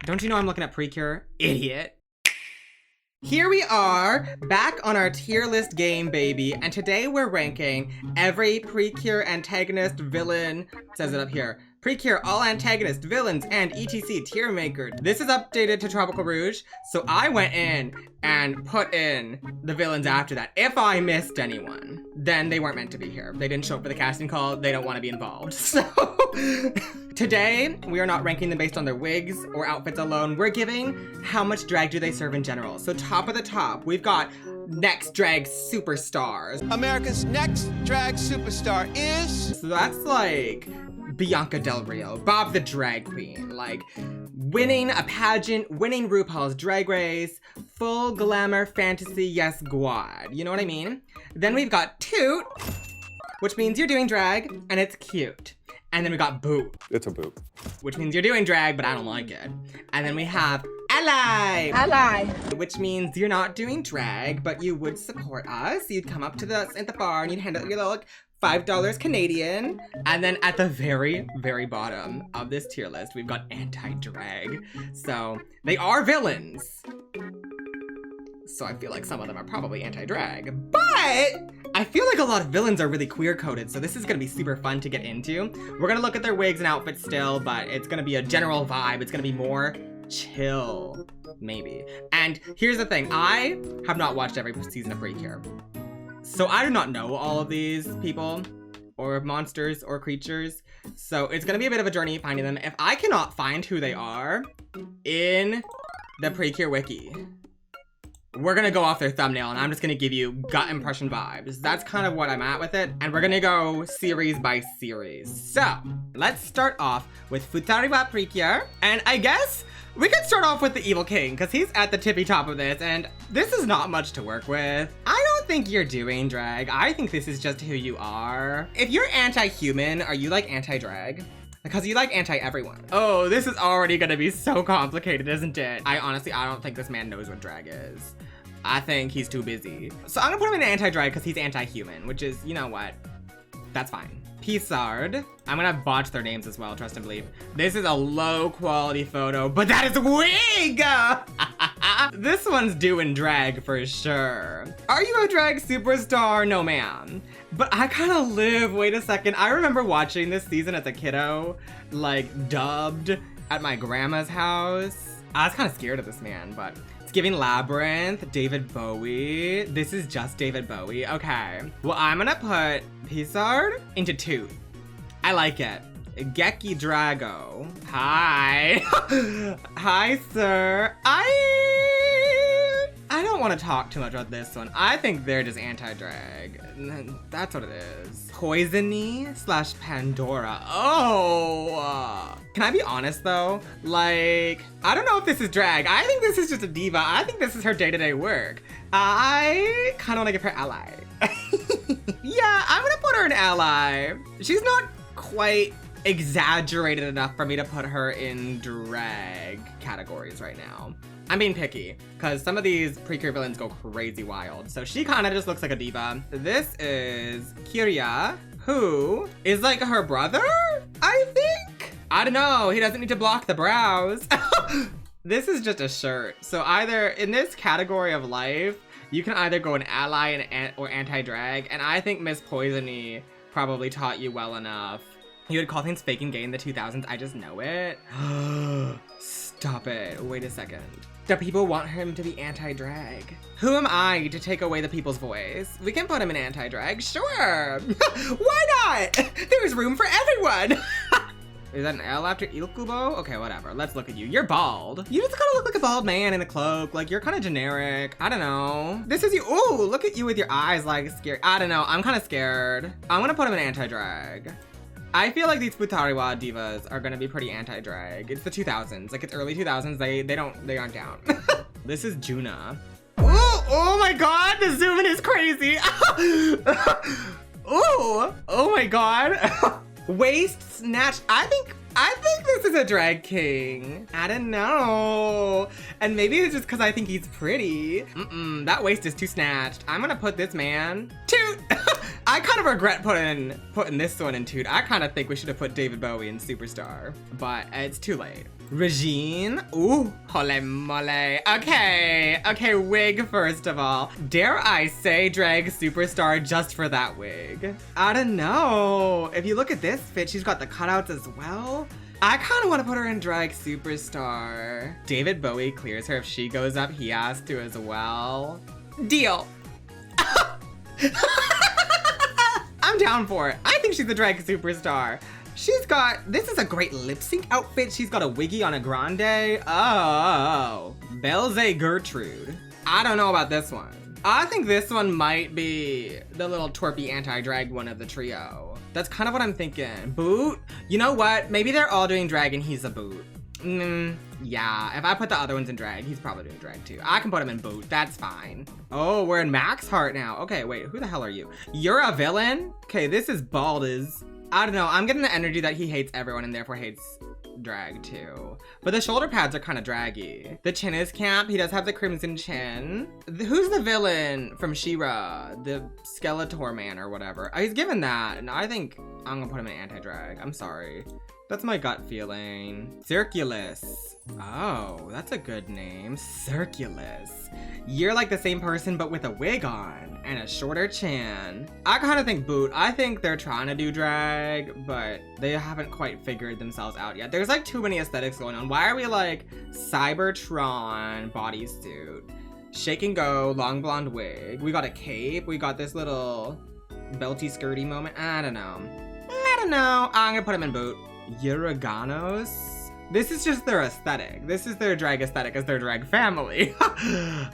Don't you know I'm looking at Precure? Idiot. Here we are, back on our tier list game, baby, and today we're ranking every Precure antagonist, villain, says it up here. Precure all antagonist, villains, and etc tier maker. This is updated to Tropical Rouge, so I went in and put in the villains after that. If I missed anyone, then they weren't meant to be here. They didn't show up for the casting call, they don't want to be involved. So, today, we are not ranking them based on their wigs or outfits alone. We're giving how much drag do they serve in general. So top of the top, we've got next drag superstars. America's next drag superstar is... So that's like Bianca Del Rio, Bob the Drag Queen, like winning a pageant, winning RuPaul's Drag Race, full glamour fantasy, yes, squad. You know what I mean? Then we've got Toot, which means you're doing drag and it's cute. And then we got Boop. It's a boop. Which means you're doing drag, but I don't like it. And then we have Ally. Ally. Which means you're not doing drag, but you would support us. You'd come up to us at the bar and you'd hand out your little $5 Canadian. And then at the very, very bottom of this tier list, we've got anti-drag. So they are villains. So I feel like some of them are probably anti-drag, but I feel like a lot of villains are really queer coded, so this is gonna be super fun to get into. We're gonna look at their wigs and outfits still, but it's gonna be a general vibe. It's gonna be more chill, maybe. And here's the thing, I have not watched every season of Precure, so I do not know all of these people or monsters or creatures, so it's gonna be a bit of a journey finding them. If I cannot find who they are in the Precure wiki, we're gonna go off their thumbnail and I'm just gonna give you gut impression vibes. That's kind of what I'm at with it. And we're gonna go series by series. So let's start off with Futari wa Precure. And I guess we could start off with the Evil King because he's at the tippy top of this and this is not much to work with. I don't think you're doing drag. I think this is just who you are. If you're anti-human, are you like anti-drag? Because you like anti-everyone. Oh, this is already gonna be so complicated, isn't it? I don't think this man knows what drag is. I think he's too busy. So I'm gonna put him in anti-drag because he's anti-human, which is, you know what? That's fine. Pisard. I'm gonna botch their names as well, trust and believe. This is a low quality photo, but that is a wig! This one's doing drag for sure. Are you a drag superstar? No, ma'am. But I kind of live, wait a second. I remember watching this season as a kiddo, like dubbed at my grandma's house. I was kind of scared of this man, but it's giving Labyrinth, David Bowie. This is just David Bowie, okay. Well, I'm gonna put Pisard into Toot. I like it. Geki Drago. Hi. Hi, sir. I don't want to talk too much about this one. I think they're just anti-drag. That's what it is. Poisony / Pandora. Oh. Can I be honest though? Like, I don't know if this is drag. I think this is just a diva. I think this is her day-to-day work. I kind of want to give her Ally. Yeah, I'm gonna put her in Ally. She's not quite exaggerated enough for me to put her in drag categories right now. I'm being picky, because some of these Precure villains go crazy wild. So she kind of just looks like a diva. This is Kiria, who is like her brother, I think? I don't know, he doesn't need to block the brows. This is just a shirt. So either in this category of life, you can either go an ally or anti-drag, and I think Miss Poisony probably taught you well enough. You would call things fake and gay in the 2000s, I just know it. Stop it, wait a second. The people want him to be anti-drag. Who am I to take away the people's voice? We can put him in anti-drag, sure. Why not? There's room for everyone. Is that an L after Il Kubo? Okay, whatever, let's look at you. You're bald. You just kind of look like a bald man in a cloak. Like, you're kind of generic. I don't know. This is you. Ooh, look at you with your eyes like scared. I don't know, I'm kind of scared. I'm gonna put him in anti-drag. I feel like these Futari wa divas are gonna be pretty anti-drag. It's the 2000s, like it's early 2000s. They aren't down. This is Juna. Oh my god, the zoom in is crazy. Ooh, oh my god. Waist snatch. I think this is a drag king. I don't know. And maybe it's just because I think he's pretty. That waist is too snatched. I'm gonna put this man Toot. I kind of regret putting this one in Toot. I kind of think we should have put David Bowie in Superstar, but it's too late. Regine. Ooh, holy moly. Okay, wig first of all. Dare I say drag superstar just for that wig? I don't know. If you look at this fit, she's got the cutouts as well. I kind of want to put her in drag superstar. David Bowie clears her. If she goes up, he has to as well. Deal. I'm down for it. I think she's a drag superstar. She's got, this is a great lip sync outfit. She's got a wiggy on a grande. Oh, Belze Gertrude. I don't know about this one. I think this one might be the little twerpy anti-drag one of the trio. That's kind of what I'm thinking. Boot? You know what? Maybe they're all doing drag and he's a boot. Yeah, if I put the other ones in drag, he's probably doing drag too. I can put him in boot, that's fine. Oh, we're in Max Heart now. Okay, wait, who the hell are you? You're a villain? Okay, this is Baldez. I don't know, I'm getting the energy that he hates everyone and therefore hates drag too. But the shoulder pads are kind of draggy. The chin is camp, he does have the crimson chin. Who's the villain from She-Ra? The Skeletor man or whatever. He's given that, and I think I'm gonna put him in anti-drag, I'm sorry. That's my gut feeling. Circulus. Oh, that's a good name. Circulus. You're like the same person but with a wig on and a shorter chin. I kind of think boot. I think they're trying to do drag, but they haven't quite figured themselves out yet. There's like too many aesthetics going on. Why are we like Cybertron bodysuit? Shake and go, long blonde wig. We got a cape. We got this little belty skirty moment. I don't know. I'm gonna put him in boot. Uruganos? This is just their aesthetic. This is their drag aesthetic as their drag family.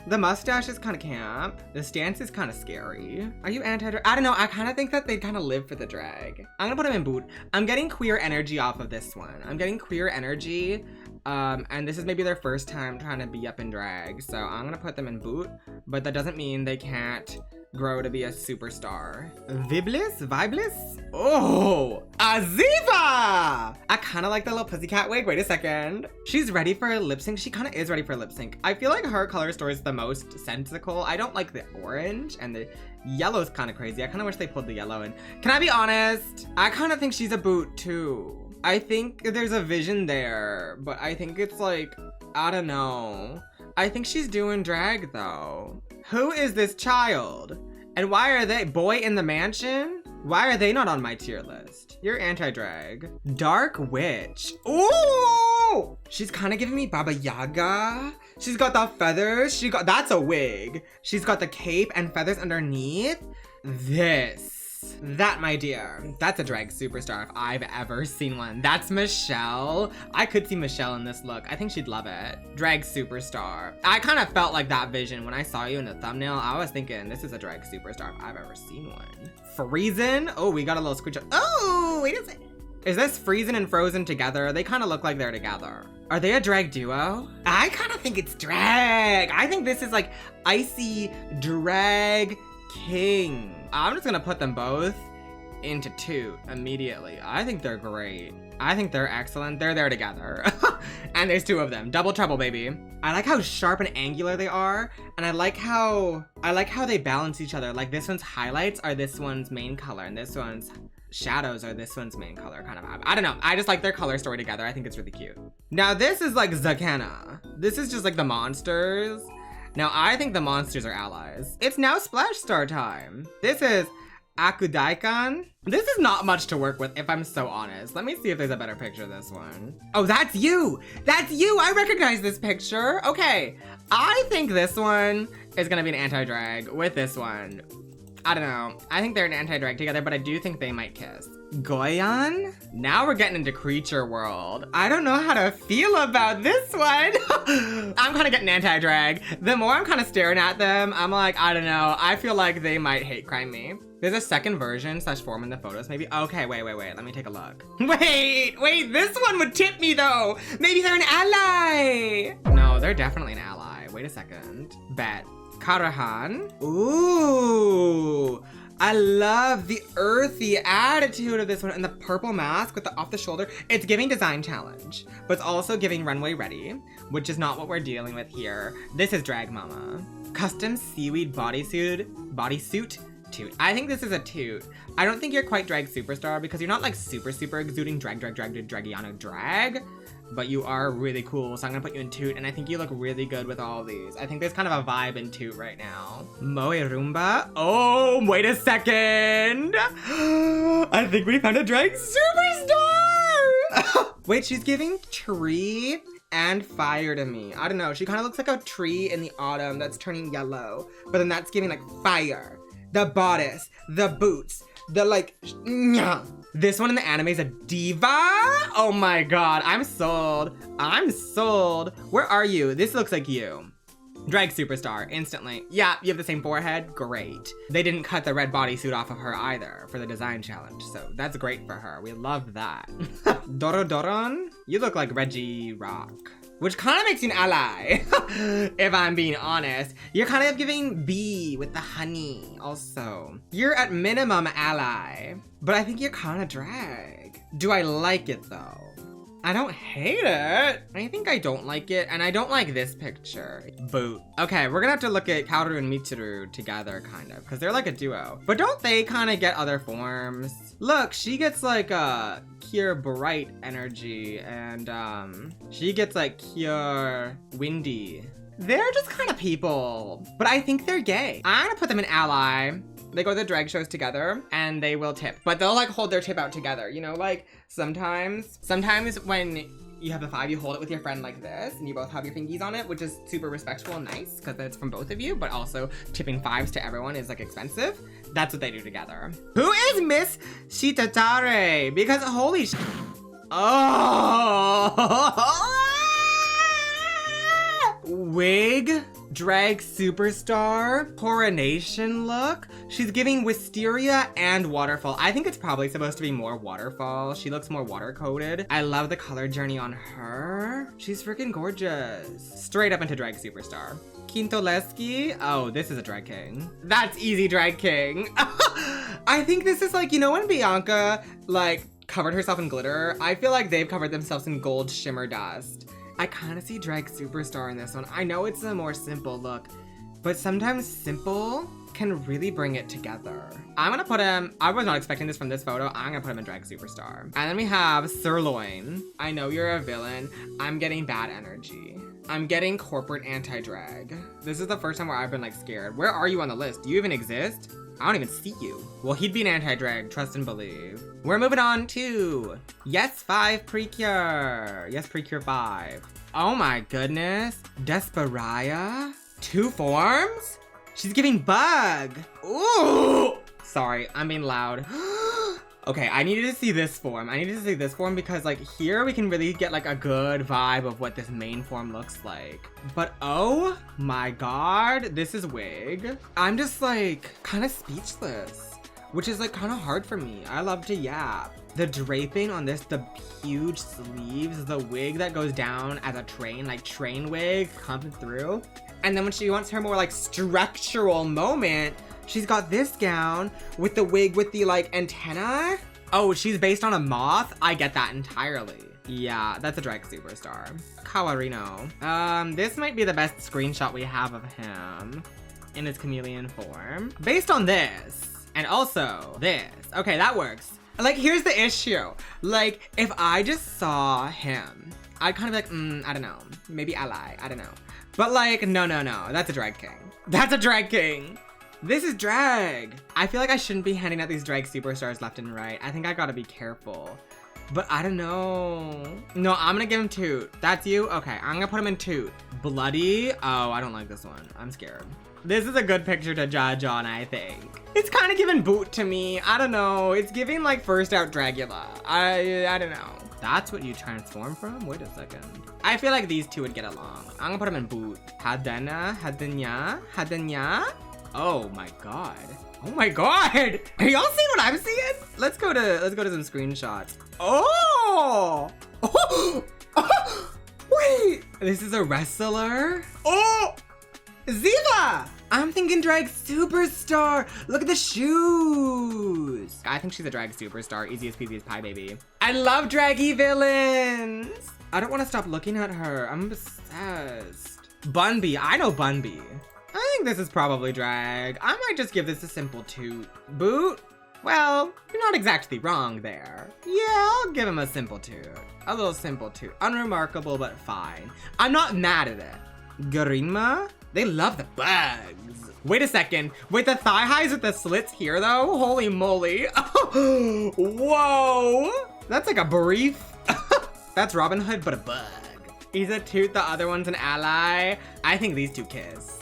The mustache is kind of camp. The stance is kind of scary. Are you anti-drag? I don't know. I kind of think that they kind of live for the drag. I'm gonna put him in boot. I'm getting queer energy off of this one. I'm getting queer energy. And this is maybe their first time trying to be up in drag. So I'm gonna put them in boot, but that doesn't mean they can't grow to be a superstar. Viblis? Oh, Aziva! I kind of like the little pussycat wig. Wait a second. She's ready for a lip sync. She kind of is ready for a lip sync. I feel like her color story is the most sensical. I don't like the orange, and the yellow's kind of crazy. I kind of wish they pulled the yellow in. Can I be honest? I kind of think she's a boot too. I think there's a vision there, but I think it's like, I don't know. I think she's doing drag though. Who is this child? And why are they, Boy in the Mansion? Why are they not on my tier list? You're anti-drag. Dark Witch. Ooh! She's kind of giving me Baba Yaga. She's got the feathers. That's a wig. She's got the cape and feathers underneath. That, my dear, that's a drag superstar if I've ever seen one. That's Michelle. I could see Michelle in this look. I think she'd love it. Drag superstar. I kind of felt like that vision when I saw you in the thumbnail. I was thinking this is a drag superstar if I've ever seen one. Friesen. Oh, we got a little screenshot. Oh, wait a second. Is this Friesen and Frozen together? They kind of look like they're together. Are they a drag duo? I kind of think it's drag. I think this is like Icy Drag King. I'm just gonna put them both into toot immediately. I think they're great. I think they're excellent. They're there together. And there's two of them. Double trouble, baby. I like how sharp and angular they are. And I like how they balance each other. Like this one's highlights are this one's main color and this one's shadows are this one's main color kind of vibe. I don't know. I just like their color story together. I think it's really cute. Now this is like Zakana. This is just like the monsters. Now, I think the monsters are allies. It's now Splash Star time. This is Akudaikan. This is not much to work with, if I'm so honest. Let me see if there's a better picture of this one. Oh, that's you. That's you. I recognize this picture. Okay. I think this one is gonna be an anti-drag with this one. I don't know. I think they're an anti-drag together, but I do think they might kiss. Goyan? Now we're getting into creature world. I don't know how to feel about this one. I'm kind of getting anti-drag. The more I'm kind of staring at them, I'm like, I don't know. I feel like they might hate crime me. There's a second version / form in the photos maybe. Okay, wait. Let me take a look. Wait, this one would tip me though. Maybe they're an ally. No, they're definitely an ally. Wait a second. Bet. Karahan. Ooh. I love the earthy attitude of this one and the purple mask with the off the shoulder. It's giving design challenge, but it's also giving runway ready, which is not what we're dealing with here. This is drag mama. Custom seaweed bodysuit toot. I think this is a toot. I don't think you're quite drag superstar because you're not like super exuding drag, Dragiana drag, but you are really cool, so I'm gonna put you in Toot, and I think you look really good with all of these. I think there's kind of a vibe in Toot right now. Moe Roomba. Oh, wait a second. I think we found a drag superstar. Wait, she's giving tree and fire to me. I don't know. She kind of looks like a tree in the autumn that's turning yellow, but then that's giving like fire. The bodice, the boots, the like, this one in the anime is a diva. Oh my God, I'm sold. I'm sold. Where are you? This looks like you. Drag superstar, instantly. Yeah, you have the same forehead, great. They didn't cut the red bodysuit off of her either for the design challenge, so that's great for her. We love that. Dorodoron, you look like Reggie Rock, which kind of makes you an ally, if I'm being honest. You're kind of giving B with the honey also. You're at minimum ally, but I think you're kind of drag. Do I like it though? I don't hate it. I think I don't like it, and I don't like this picture. Boot. Okay, we're gonna have to look at Kaoru and Mitsuru together, kind of, because they're like a duo. But don't they kind of get other forms? Look, she gets like a pure bright energy, and she gets like pure windy. They're just kind of people, but I think they're gay. I'm gonna put them in ally. They go to the drag shows together and they will tip, but they'll like hold their tip out together. You know, like sometimes when you have a 5, you hold it with your friend like this and you both have your fingies on it, which is super respectful and nice because it's from both of you, but also tipping 5s to everyone is like expensive. That's what they do together. Who is Miss Shitatare? Because holy sh- Oh! Wig, drag superstar, coronation look. She's giving wisteria and waterfall. I think it's probably supposed to be more waterfall. She looks more water coated. I love the color journey on her. She's freaking gorgeous. Straight up into drag superstar. Kintoleski. Oh, this is a drag king. That's easy drag king. I think this is like, you know when Bianca like covered herself in glitter? I feel like they've covered themselves in gold shimmer dust. I kind of see drag superstar in this one. I know it's a more simple look, but sometimes simple can really bring it together. I'm gonna put him, I was not expecting this from this photo, I'm gonna put him in drag superstar. And then we have Sirloin. I know you're a villain. I'm getting bad energy. I'm getting corporate anti-drag. This is the first time where I've been like scared. Where are you on the list? Do you even exist? I don't even see you. Well, he'd be an anti-drag, trust and believe. We're moving on to Yes 5 Precure. Yes Precure 5. Oh my goodness. Desperaya? 2 forms? She's giving bug. Ooh! Sorry, I'm being loud. Okay, I needed to see this form. I needed to see this form because like here we can really get like a good vibe of what this main form looks like. But oh my God, this is wig. I'm just like kind of speechless, which is like kind of hard for me. I love to yap. The draping on this, the huge sleeves, the wig that goes down as a train, like train wig coming through. And then when she wants her more like structural moment, she's got this gown with the wig with the like antenna. Oh, she's based on a moth? I get that entirely. Yeah, that's a drag superstar. Kawarino. This might be the best screenshot we have of him in his chameleon form. Based on this, and also this. Okay, that works. Like, here's the issue. Like, if I just saw him, I'd kind of be like, I don't know. Maybe ally, I don't know. But like, no, that's a drag king. That's a drag king. This is drag. I feel like I shouldn't be handing out these drag superstars left and right. I think I gotta be careful. But I don't know. No, I'm gonna give him Toot. That's you? Okay, I'm gonna put him in Toot. Bloody? Oh, I don't like this one. I'm scared. This is a good picture to judge on, I think. It's kind of giving Boot to me. I don't know. It's giving like first out Dragula. I don't know. That's what you transform from? Wait a second. I feel like these two would get along. I'm gonna put them in Boot. Hadanya. Oh my God. Oh my God. Are y'all seeing what I'm seeing? Let's go to some screenshots. Oh! Wait! This is a wrestler? Oh! Ziva! I'm thinking drag superstar. Look at the shoes. I think she's a drag superstar. Easiest peasiest pie, baby. I love draggy villains. I don't want to stop looking at her. I'm obsessed. Bunby. I know Bunby. I think this is probably drag. I might just give this a simple Toot. Boot? Well, you're not exactly wrong there. Yeah, I'll give him a simple toot. A little simple toot. Unremarkable, but fine. I'm not mad at it. Garinma? They love the bugs. Wait a second. Wait, the thigh highs with the slits here, though? Holy moly. Whoa. That's like a brief. That's Robin Hood, but a bug. He's a toot, the other one's an ally. I think these two kiss.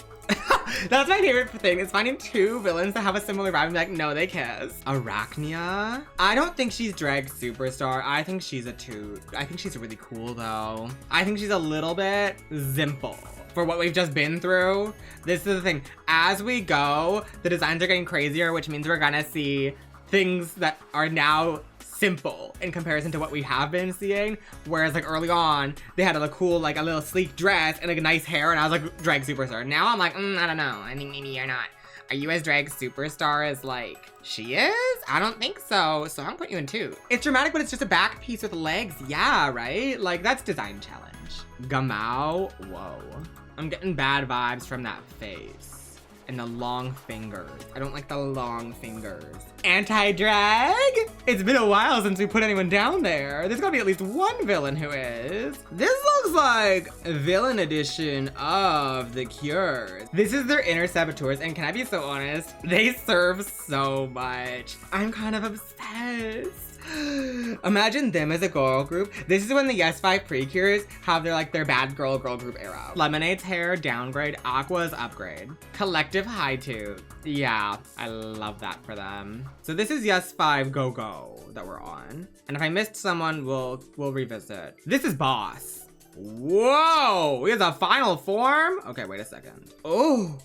That's my favorite thing, is finding two villains that have a similar vibe and be like, no, they kiss. Arachnia? I don't think she's drag superstar. I think she's a toot. I think she's really cool, though. I think she's a little bit simple for what we've just been through. This is the thing. As we go, the designs are getting crazier, which means we're gonna see things that are now simple in comparison to what we have been seeing. Whereas like early on, they had a cool, like a little sleek dress and like a nice hair, and I was like, drag superstar. Now I'm like, I don't know. I think maybe you're not. Are you as drag superstar as like she is? I don't think so. So I'm putting you in two. It's dramatic, but it's just a back piece with legs. Yeah, right? Like that's design challenge. Gamao, whoa. I'm getting bad vibes from that face. And the long fingers. I don't like the long fingers. Anti-drag? It's been a while since we put anyone down there. There's gotta be at least one villain who is. This looks like a villain edition of the Cures. This is their inner saboteurs, and can I be so honest? They serve so much. I'm kind of obsessed. Imagine them as a girl group. This is when the Yes 5 Precures have their bad girl group era. Lemonade's hair, downgrade. Aqua's upgrade. Collective high toot. Yeah, I love that for them. So this is Yes 5 Go Go that we're on. And if I missed someone, we'll revisit. This is Boss. Whoa, he has a final form? Okay, wait a second. Oh,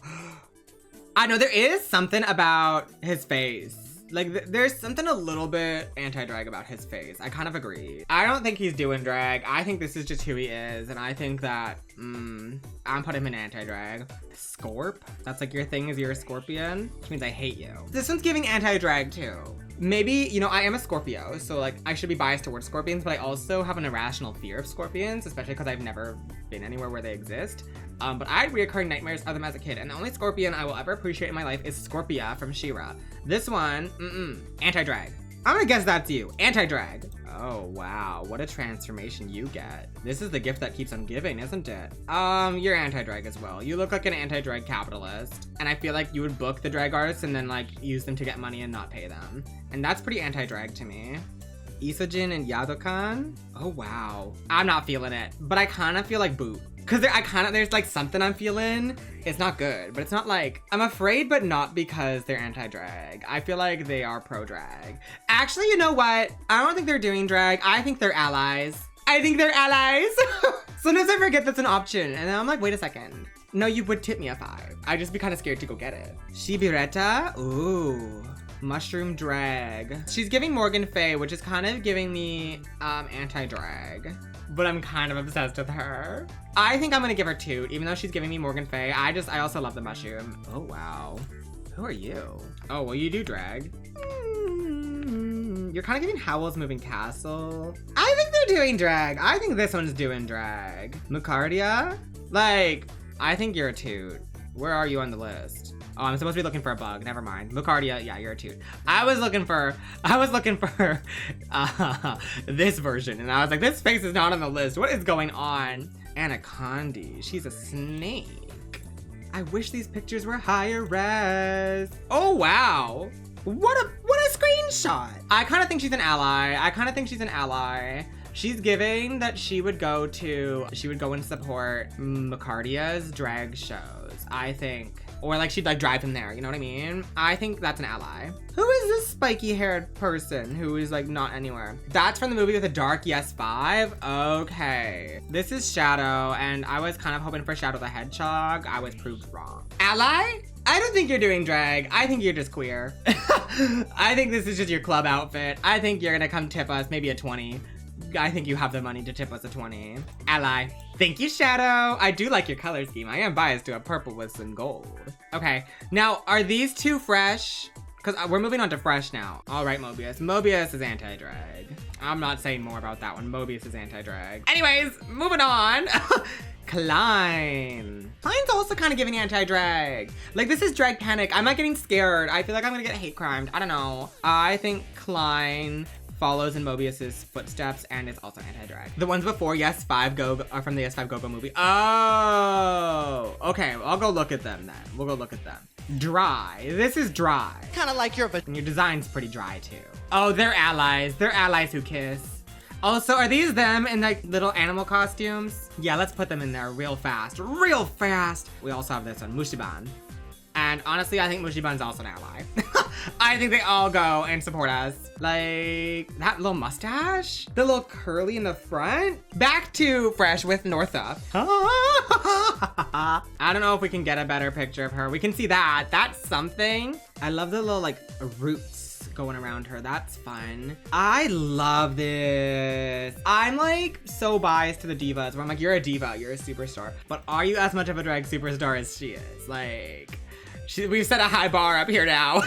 I know there is something about his face. Like, there's something a little bit anti-drag about his face. I kind of agree. I don't think he's doing drag. I think this is just who he is. And I think that, I'm putting him in anti-drag. Scorp? That's like your thing is you're a scorpion? Which means I hate you. This one's giving anti-drag too. Maybe, you know, I am a Scorpio, so like I should be biased towards scorpions, but I also have an irrational fear of scorpions, especially because I've never been anywhere where they exist. But I had reoccurring nightmares of them as a kid, and the only scorpion I will ever appreciate in my life is Scorpia from She-Ra. This one, anti-drag. I'm gonna guess that's you, anti-drag. Oh wow, what a transformation you get. This is the gift that keeps on giving, isn't it? You're anti-drag as well. You look like an anti-drag capitalist, and I feel like you would book the drag artists and then like use them to get money and not pay them. And that's pretty anti-drag to me. Isojin and Yadokan? Oh wow. I'm not feeling it, but I kind of feel like Boot. Cause there's like something I'm feeling. It's not good, but it's not like, I'm afraid, but not because they're anti-drag. I feel like they are pro-drag. Actually, you know what? I don't think they're doing drag. I think they're allies. I think they're allies. Sometimes I forget that's an option. And then I'm like, wait a second. No, you would tip me a 5. I'd just be kind of scared to go get it. Shibireta? Ooh. Mushroom drag. She's giving Morgan Faye, which is kind of giving me anti-drag. But I'm kind of obsessed with her. I think I'm gonna give her toot, even though she's giving me Morgan Faye. I also love the mushroom. Oh, wow. Who are you? Oh, well, you do drag. You're kind of giving Howl's Moving Castle. I think they're doing drag. I think this one's doing drag. Mucardia? Like, I think you're a toot. Where are you on the list? Oh, I'm supposed to be looking for a bug. Never mind. Lucardia, yeah, you're a toot. I was looking for this version, and I was like, this face is not on the list. What is going on? Anaconda, she's a snake. I wish these pictures were higher res. Oh wow, what a screenshot. I kind of think she's an ally. She's giving that she would go and support Mucardia's drag shows, I think. Or like she'd like drive him there, you know what I mean? I think that's an ally. Who is this spiky haired person who is like not anywhere? That's from the movie with a dark Yes 5? Okay. This is Shadow, and I was kind of hoping for Shadow the Hedgehog. I was proved wrong. Ally? I don't think you're doing drag. I think you're just queer. I think this is just your club outfit. I think you're gonna come tip us maybe a 20. I think you have the money to tip us a 20. Ally. Thank you, Shadow. I do like your color scheme. I am biased to a purple with some gold. Okay, now are these two fresh? Because we're moving on to Fresh now. All right, Mobius. Mobius is anti-drag. I'm not saying more about that one. Mobius is anti-drag. Anyways, moving on. Klein. Klein's also kind of giving anti-drag. Like, this is drag panic. I'm not getting scared. I feel like I'm gonna get hate crimed. I don't know. I think Klein follows in Mobius's footsteps and is also anti-drag. The ones before, yes, 5 Go are from the Yes5 Go-Go movie. Oh, okay. I'll go look at them then. We'll go look at them. Dry. This is dry. Kind of like your And your design's pretty dry too. Oh, they're allies. They're allies who kiss. Also, are these them in like little animal costumes? Yeah, let's put them in there real fast. Real fast. We also have this one, Mushiban. And honestly, I think Mushiban's also an ally. I think they all go and support us. Like, that little mustache? The little curly in the front? Back to Fresh with Northup. I don't know if we can get a better picture of her. We can see that. That's something. I love the little, like, roots going around her. That's fun. I love this. I'm, like, so biased to the divas where I'm like, you're a diva, you're a superstar. But are you as much of a drag superstar as she is? Like... we've set a high bar up here now.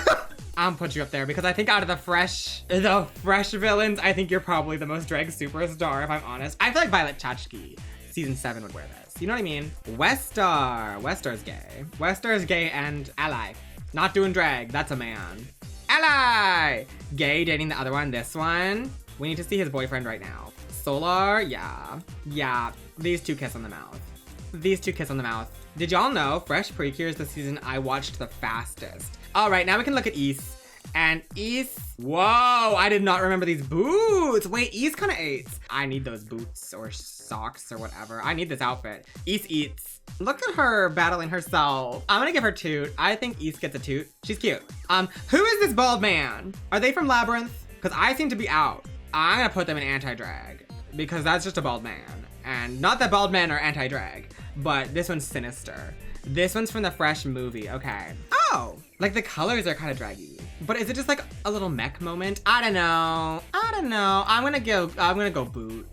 I'll put you up there because I think out of the fresh villains, I think you're probably the most drag superstar, if I'm honest. I feel like Violet Chachki, season 7 would wear this. You know what I mean? Westar. Westar's gay. Westar's gay and ally. Not doing drag, that's a man. Ally! Gay, dating the other one, this one. We need to see his boyfriend right now. Solar, yeah. Yeah, these two kiss on the mouth. These two kiss on the mouth. Did y'all know Fresh Precure is the season I watched the fastest? All right, now we can look at Ys. And Ys, whoa, I did not remember these boots. Wait, Ys kind of eats. I need those boots or socks or whatever. I need this outfit. Ys eats. Look at her battling herself. I'm gonna give her toot. I think Ys gets a toot. She's cute. Who is this bald man? Are they from Labyrinth? Because I seem to be out. I'm gonna put them in anti-drag because that's just a bald man. And not that bald men are anti-drag, but this one's sinister. This one's from the Fresh movie, okay. Oh, like the colors are kind of draggy. But is it just like a little mech moment? I don't know. I'm gonna go boot.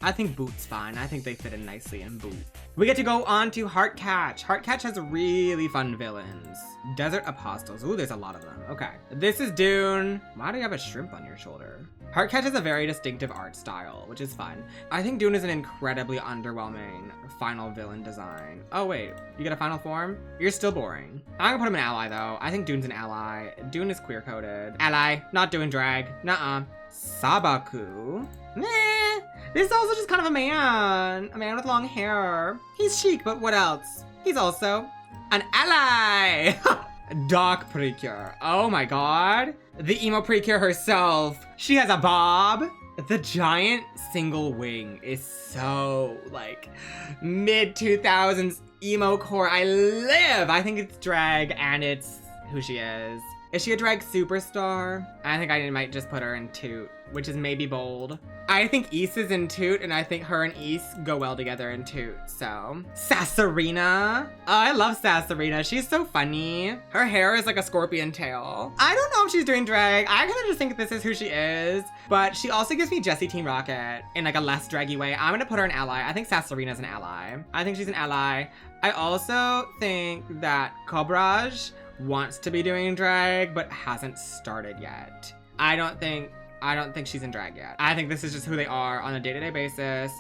I think boot's fine. I think they fit in nicely in boot. We get to go on to Heartcatch. Heartcatch has really fun villains. Desert Apostles. Ooh, there's a lot of them. Okay. This is Dune. Why do you have a shrimp on your shoulder? Heartcatch has a very distinctive art style, which is fun. I think Dune is an incredibly underwhelming final villain design. Oh wait, you get a final form? You're still boring. I'm gonna put him in ally though. I think Dune's an ally. Dune is queer coded. Ally, not doing drag. Nuh-uh. Sabaku. Meh. This is also just kind of a man with long hair. He's chic, but what else? He's also an ally. Doc Precure. Oh my god. The emo Precure herself. She has a bob. The giant single wing is so like mid-2000s emo core. I live. I think it's drag and it's who she is. Is she a drag superstar? I think I might just put her in toot, which is maybe bold. I think Ys is in toot, and I think her and Ys go well together in toot, so. Sassarina. Oh, I love Sassarina. She's so funny. Her hair is like a scorpion tail. I don't know if she's doing drag. I kind of just think this is who she is, but she also gives me Jessie Team Rocket in like a less draggy way. I'm gonna put her in ally. I think Sassarina's an ally. I think she's an ally. I also think that Cobrage wants to be doing drag, but hasn't started yet. I don't think she's in drag yet. I think this is just who they are on a day-to-day basis.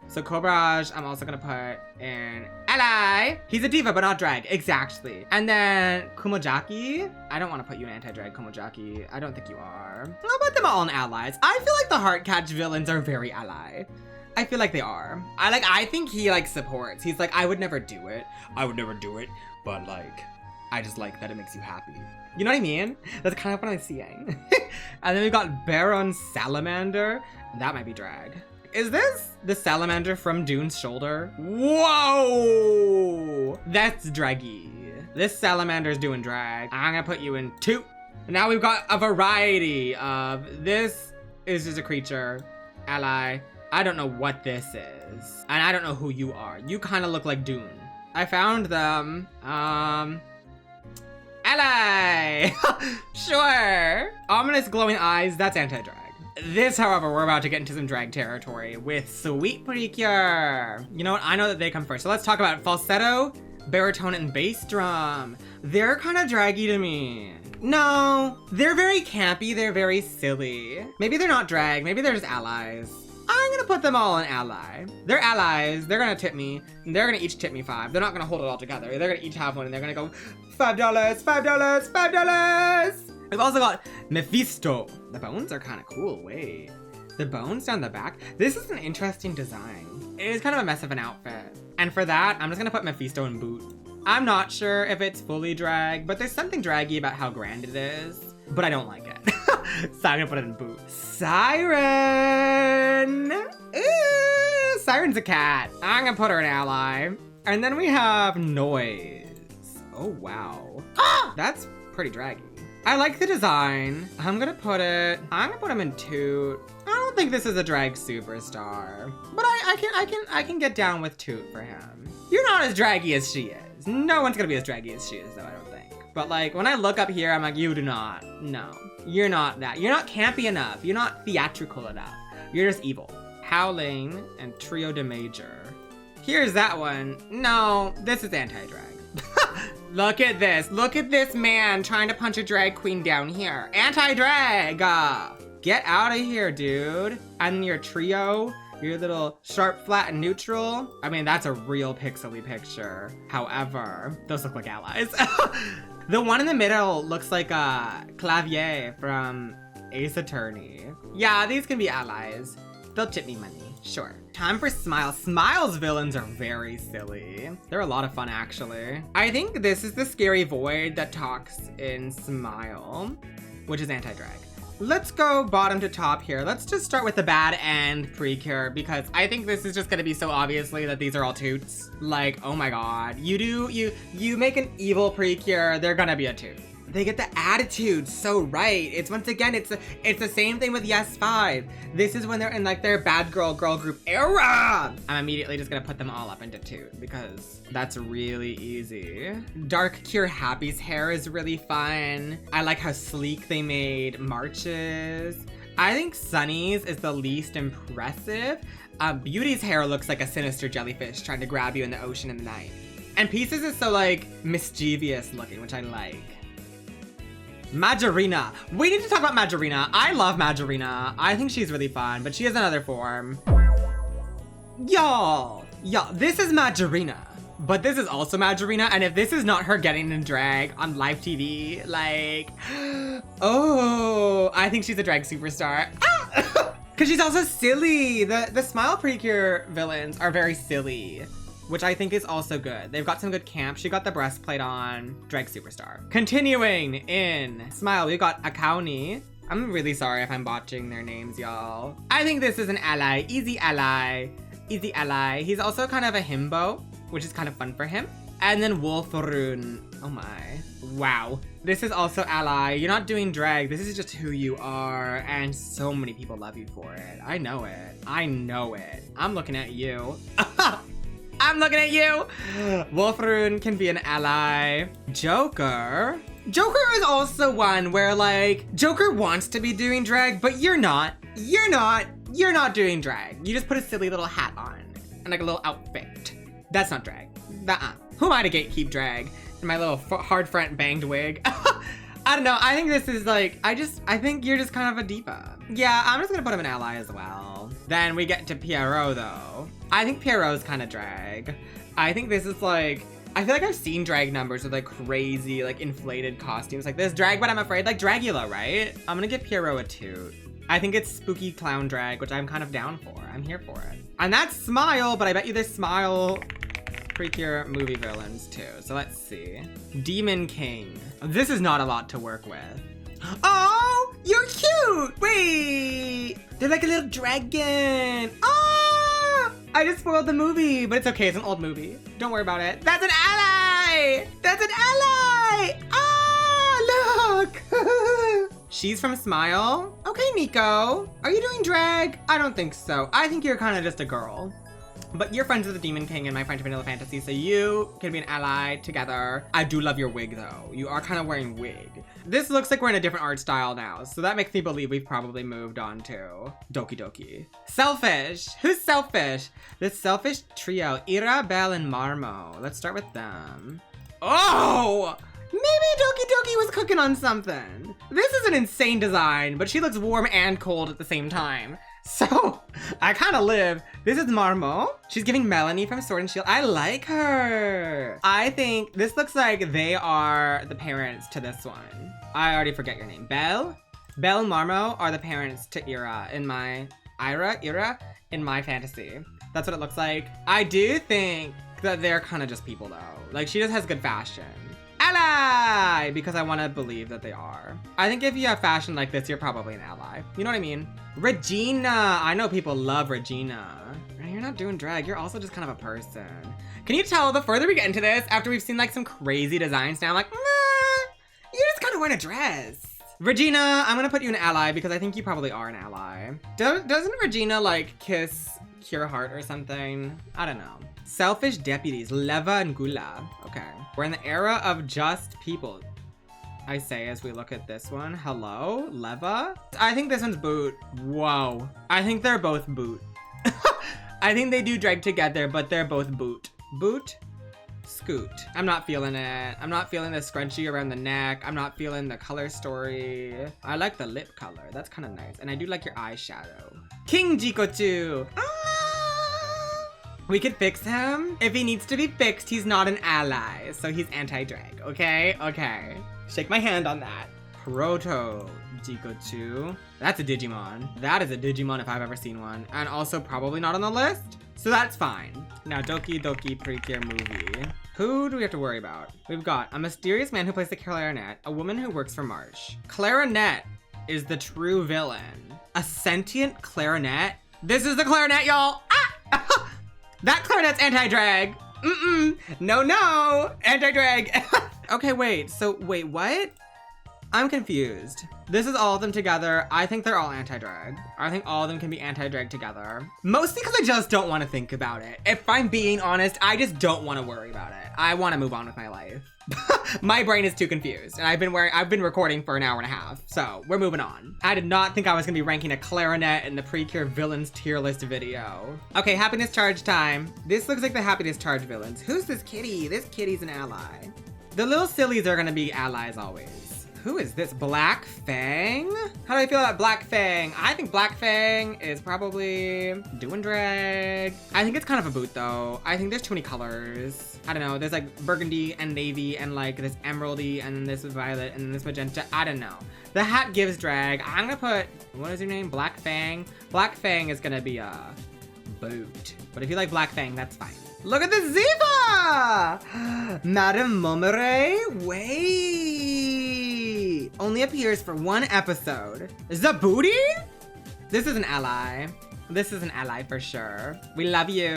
So Cobrage, I'm also gonna put in ally. He's a diva, but not drag, exactly. And then Kumojaki. I don't want to put you in anti-drag, Kumojaki. I don't think you are. I'll put them all in allies. I feel like the Heartcatch villains are very ally. I feel like they are. I think he like supports. He's like, I would never do it. But like, I just like that it makes you happy. You know what I mean? That's kind of what I'm seeing. And then we've got Baron Salamander. That might be drag. Is this the salamander from Dune's shoulder? Whoa! That's draggy. This salamander's doing drag. I'm gonna put you in toot. Now we've got a variety of, this is just a creature. Ally. I don't know what this is. And I don't know who you are. You kind of look like Dune. I found them. Ally! Sure. Ominous glowing eyes, that's anti-drag. This, however, we're about to get into some drag territory with Sweet Precure. You know what? I know that they come first. So let's talk about falsetto, baritone, and bass drum. They're kind of draggy to me. No, they're very campy, they're very silly. Maybe they're not drag, maybe they're just allies. I'm gonna put them all in ally. They're allies, they're gonna tip me. They're gonna each tip me $5. They're not gonna hold it all together. They're gonna each have one and they're gonna go $5, $5, $5. We've also got Mephisto. The bones are kind of cool, wait. The bones down the back. This is an interesting design. It is kind of a mess of an outfit. And for that, I'm just gonna put Mephisto in boot. I'm not sure if it's fully drag, but there's something draggy about how grand it is. But I don't like it. So I'm gonna put it in boot. Siren! Ooh, Siren's a cat. I'm gonna put her in ally. And then we have Noise. Oh, wow. Ah! That's pretty draggy. I like the design. I'm gonna put him in Toot. I don't think this is a drag superstar, but I can get down with Toot for him. You're not as draggy as she is. No one's gonna be as draggy as she is, though, I don't think. But like, when I look up here, I'm like, you do not. No, you're not that. You're not campy enough. You're not theatrical enough. You're just evil. Howling and Trio de Major. Here's that one. No, this is anti-drag. Look at this. Look at this man trying to punch a drag queen down here. Anti-drag. Get out of here, dude. And your trio, your little sharp, flat, and neutral. I mean, that's a real pixely picture. However, those look like allies. The one in the middle looks like a Clavier from Ace Attorney. Yeah, these can be allies. They'll tip me money, sure. Time for Smile. Smile's villains are very silly. They're a lot of fun, actually. I think this is the scary void that talks in Smile, which is anti-drag. Let's go bottom to top here. Let's just start with the bad and Precure, because I think this is just gonna be so obviously that these are all toots. Like, oh my god. You make an evil Precure, they're gonna be a toot. They get the attitude so right. It's once again, it's the same thing with Yes 5. This is when they're in like their bad girl group era. I'm immediately just gonna put them all up into toot because that's really easy. Dark Cure Happy's hair is really fun. I like how sleek they made March's. I think Sunny's is the least impressive. Beauty's hair looks like a sinister jellyfish trying to grab you in the ocean in the night. And Pieces is so like mischievous looking, which I like. Majorina. We need to talk about Majorina. I love Majorina. I think she's really fun, but she has another form. Y'all, this is Majorina. But this is also Majorina, and if this is not her getting in drag on live TV, like, oh, I think she's a drag superstar. Ah! Cause she's also silly. The Smile Precure villains are very silly, which I think is also good. They've got some good camp. She got the breastplate on. Drag superstar. Continuing in Smile, we've got Akaoni. I'm really sorry if I'm botching their names, y'all. I think this is an ally. Easy ally. Easy ally. He's also kind of a himbo, which is kind of fun for him. And then Wolferun. Oh my. Wow. This is also ally. You're not doing drag. This is just who you are. And so many people love you for it. I know it. I know it. I'm looking at you. I'm looking at you. Wolferun can be an ally. Joker. Joker is also one where like, Joker wants to be doing drag, but you're not. You're not doing drag. You just put a silly little hat on and like a little outfit. That's not drag. Who am I to gatekeep drag? In my little hard front banged wig. I don't know. I think this is like, I think you're just kind of a diva. Yeah, I'm just gonna put him in ally as well. Then we get to Pierrot though. I think Pierrot's kind of drag. I think this is like, I feel like I've seen drag numbers with like crazy, like inflated costumes like this. Drag, but I'm afraid, like Dragula, right? I'm gonna give Pierrot a toot. I think it's spooky clown drag, which I'm kind of down for. I'm here for it. And that's Smile, but I bet you there's Smile Precure movie villains too. So let's see. Demon King. This is not a lot to work with. Oh, you're cute. Wait, they're like a little dragon. Oh, I just spoiled the movie, but it's okay. It's an old movie. Don't worry about it. That's an ally. That's an ally. Ah, look. She's from Smile. Okay, Nico. Are you doing drag? I don't think so. I think you're kind of just a girl. But you're friends with the Demon King and my friend Vanilla Fantasy, so you can be an ally together. I do love your wig though. You are kind of wearing wig. This looks like we're in a different art style now, so that makes me believe we've probably moved on to Dokidoki. Selfish. Who's selfish? The selfish trio, Ira, Belle, and Marmo. Let's start with them. Oh! Maybe Dokidoki was cooking on something. This is an insane design, but she looks warm and cold at the same time. So, I kind of live. This is Marmo. She's giving Melanie from Sword and Shield. I like her. I think this looks like they are the parents to this one. I already forget your name. Belle? Belle and Marmo are the parents to Ira in my Ira in my fantasy. That's what it looks like. I do think that they're kind of just people though. Like she just has good fashion. Ally! Because I want to believe that they are. I think if you have fashion like this, you're probably an ally. You know what I mean? Regina! I know people love Regina. You're not doing drag, you're also just kind of a person. Can you tell the further we get into this, after we've seen like some crazy designs now, I'm like, nah, you're just kind of wearing a dress. Regina, I'm gonna put you an ally because I think you probably are an ally. Doesn't Regina like kiss Cure Heart or something? I don't know. Selfish deputies, Leva and Gula. Okay. We're in the era of just people, I say as we look at this one. Hello, Leva? I think this one's Boot. Whoa. I think they're both Boot. I think they do drag together, but they're both Boot. Boot, Scoot. I'm not feeling it. I'm not feeling the scrunchie around the neck. I'm not feeling the color story. I like the lip color. That's kind of nice. And I do like your eyeshadow. King Jikochu. We could fix him. If he needs to be fixed, he's not an ally. So he's anti-drag, okay? Okay. Shake my hand on that. Proto Jikochu. That's a Digimon. That is a Digimon if I've ever seen one. And also probably not on the list. So that's fine. Now Dokidoki Precure movie. Who do we have to worry about? We've got a mysterious man who plays the clarinet, a woman who works for March. Clarinet is the true villain. A sentient clarinet? This is the clarinet, y'all! Ah! That clarinet's anti-drag. No, anti-drag. Okay, wait, what? I'm confused. This is all of them together. I think they're all anti-drag. I think all of them can be anti-drag together. Mostly because I just don't want to think about it. If I'm being honest, I just don't want to worry about it. I want to move on with my life. My brain is too confused, and I've been recording for an hour and a half, so we're moving on. I did not think I was gonna be ranking a clarinet in the Precure Villains tier list video. Okay, happiness charge time. This looks like the happiness charge villains. Who's this kitty? This kitty's an ally. The little sillies are gonna be allies always. Who is this? Black Fang? How do I feel about Black Fang? I think Black Fang is probably doing drag. I think it's kind of a boot though. I think there's too many colors. I don't know. There's like burgundy and navy and like this emeraldy and this violet and this magenta. I don't know. The hat gives drag. I'm gonna put, what is your name? Black Fang. Black Fang is gonna be a boot. But if you like Black Fang, that's fine. Look at this Ziva! Madame Momore? Wait! Only appears for one episode. Zabooty? This is an ally. This is an ally for sure. We love you,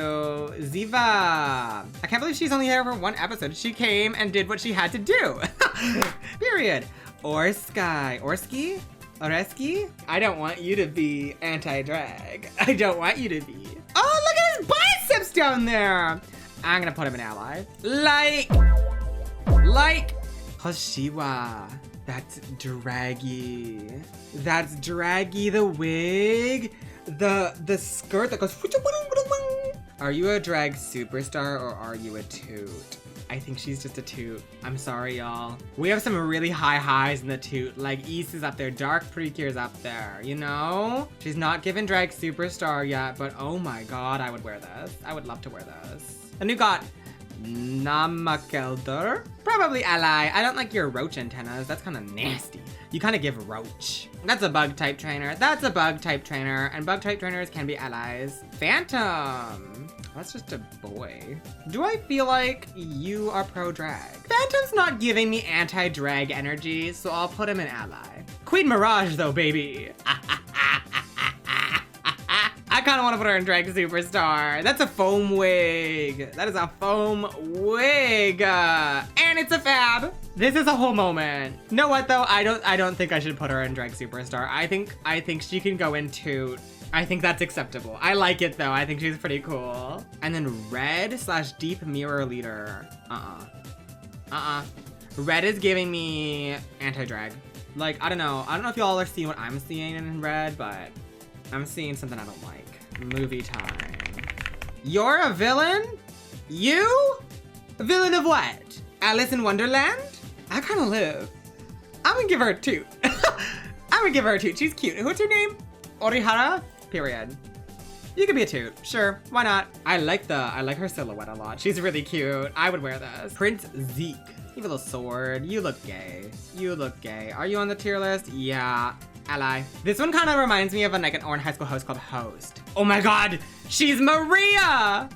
Ziva. I can't believe she's only here for one episode. She came and did what she had to do. Period. Or Sky. Orski? Oreski? I don't want you to be anti-drag. I don't want you to be. Oh, look at his biceps down there. I'm gonna put him an ally. Like Hoshiwa. That's draggy. That's draggy, the wig. The skirt that goes. Are you a drag superstar or are you a toot? I think she's just a toot. I'm sorry, y'all. We have some really high highs in the toot. Like, East is up there, Dark Precure's up there, you know? She's not given drag superstar yet, but oh my god, I would wear this. I would love to wear this. And you got Namakelder. Probably ally. I don't like your roach antennas. That's kind of nasty. You kind of give roach. That's a bug type trainer. That's a bug type trainer. And bug type trainers can be allies. Phantom. That's just a boy. Do I feel like you are pro-drag? Phantom's not giving me anti-drag energy, so I'll put him in ally. Queen Mirage though, baby. I kind of want to put her in drag superstar. That's a foam wig. That is a foam wig. And it's a fab. This is a whole moment. You know what though? I don't think I should put her in drag superstar. I think she can go in toot. I think that's acceptable. I like it though. I think she's pretty cool. And then red / deep mirror leader. Red is giving me anti-drag. Like, I don't know if y'all are seeing what I'm seeing in red, but I'm seeing something I don't like. Movie time. You're a villain? You? A villain of what? Alice in Wonderland? I kind of live. I'm gonna give her a toot. I'm gonna give her a toot. She's cute. What's her name? Orihara? Period. You could be a toot. Sure, why not? I like her silhouette a lot. She's really cute. I would wear this. Prince Zeke. You have a little sword. You look gay. You look gay. Are you on the tier list? Yeah. Ally. This one kind of reminds me of an Orange High School host called Host. Oh my god! She's Maria!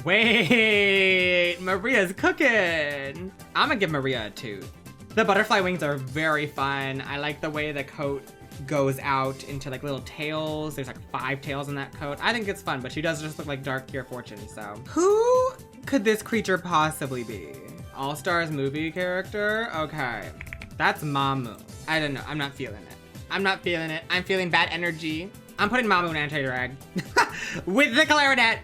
Wait, Maria's cooking. I'm gonna give Maria a toot. The butterfly wings are very fun. I like the way the coat goes out into like little tails. There's like 5 tails in that coat. I think it's fun, but she does just look like Dark Pure Fortune, so. Who could this creature possibly be? All-Stars movie character? Okay, that's Mamu. I don't know, I'm not feeling it. I'm not feeling it. I'm feeling bad energy. I'm putting Mamu in anti-drag. With the clarinet.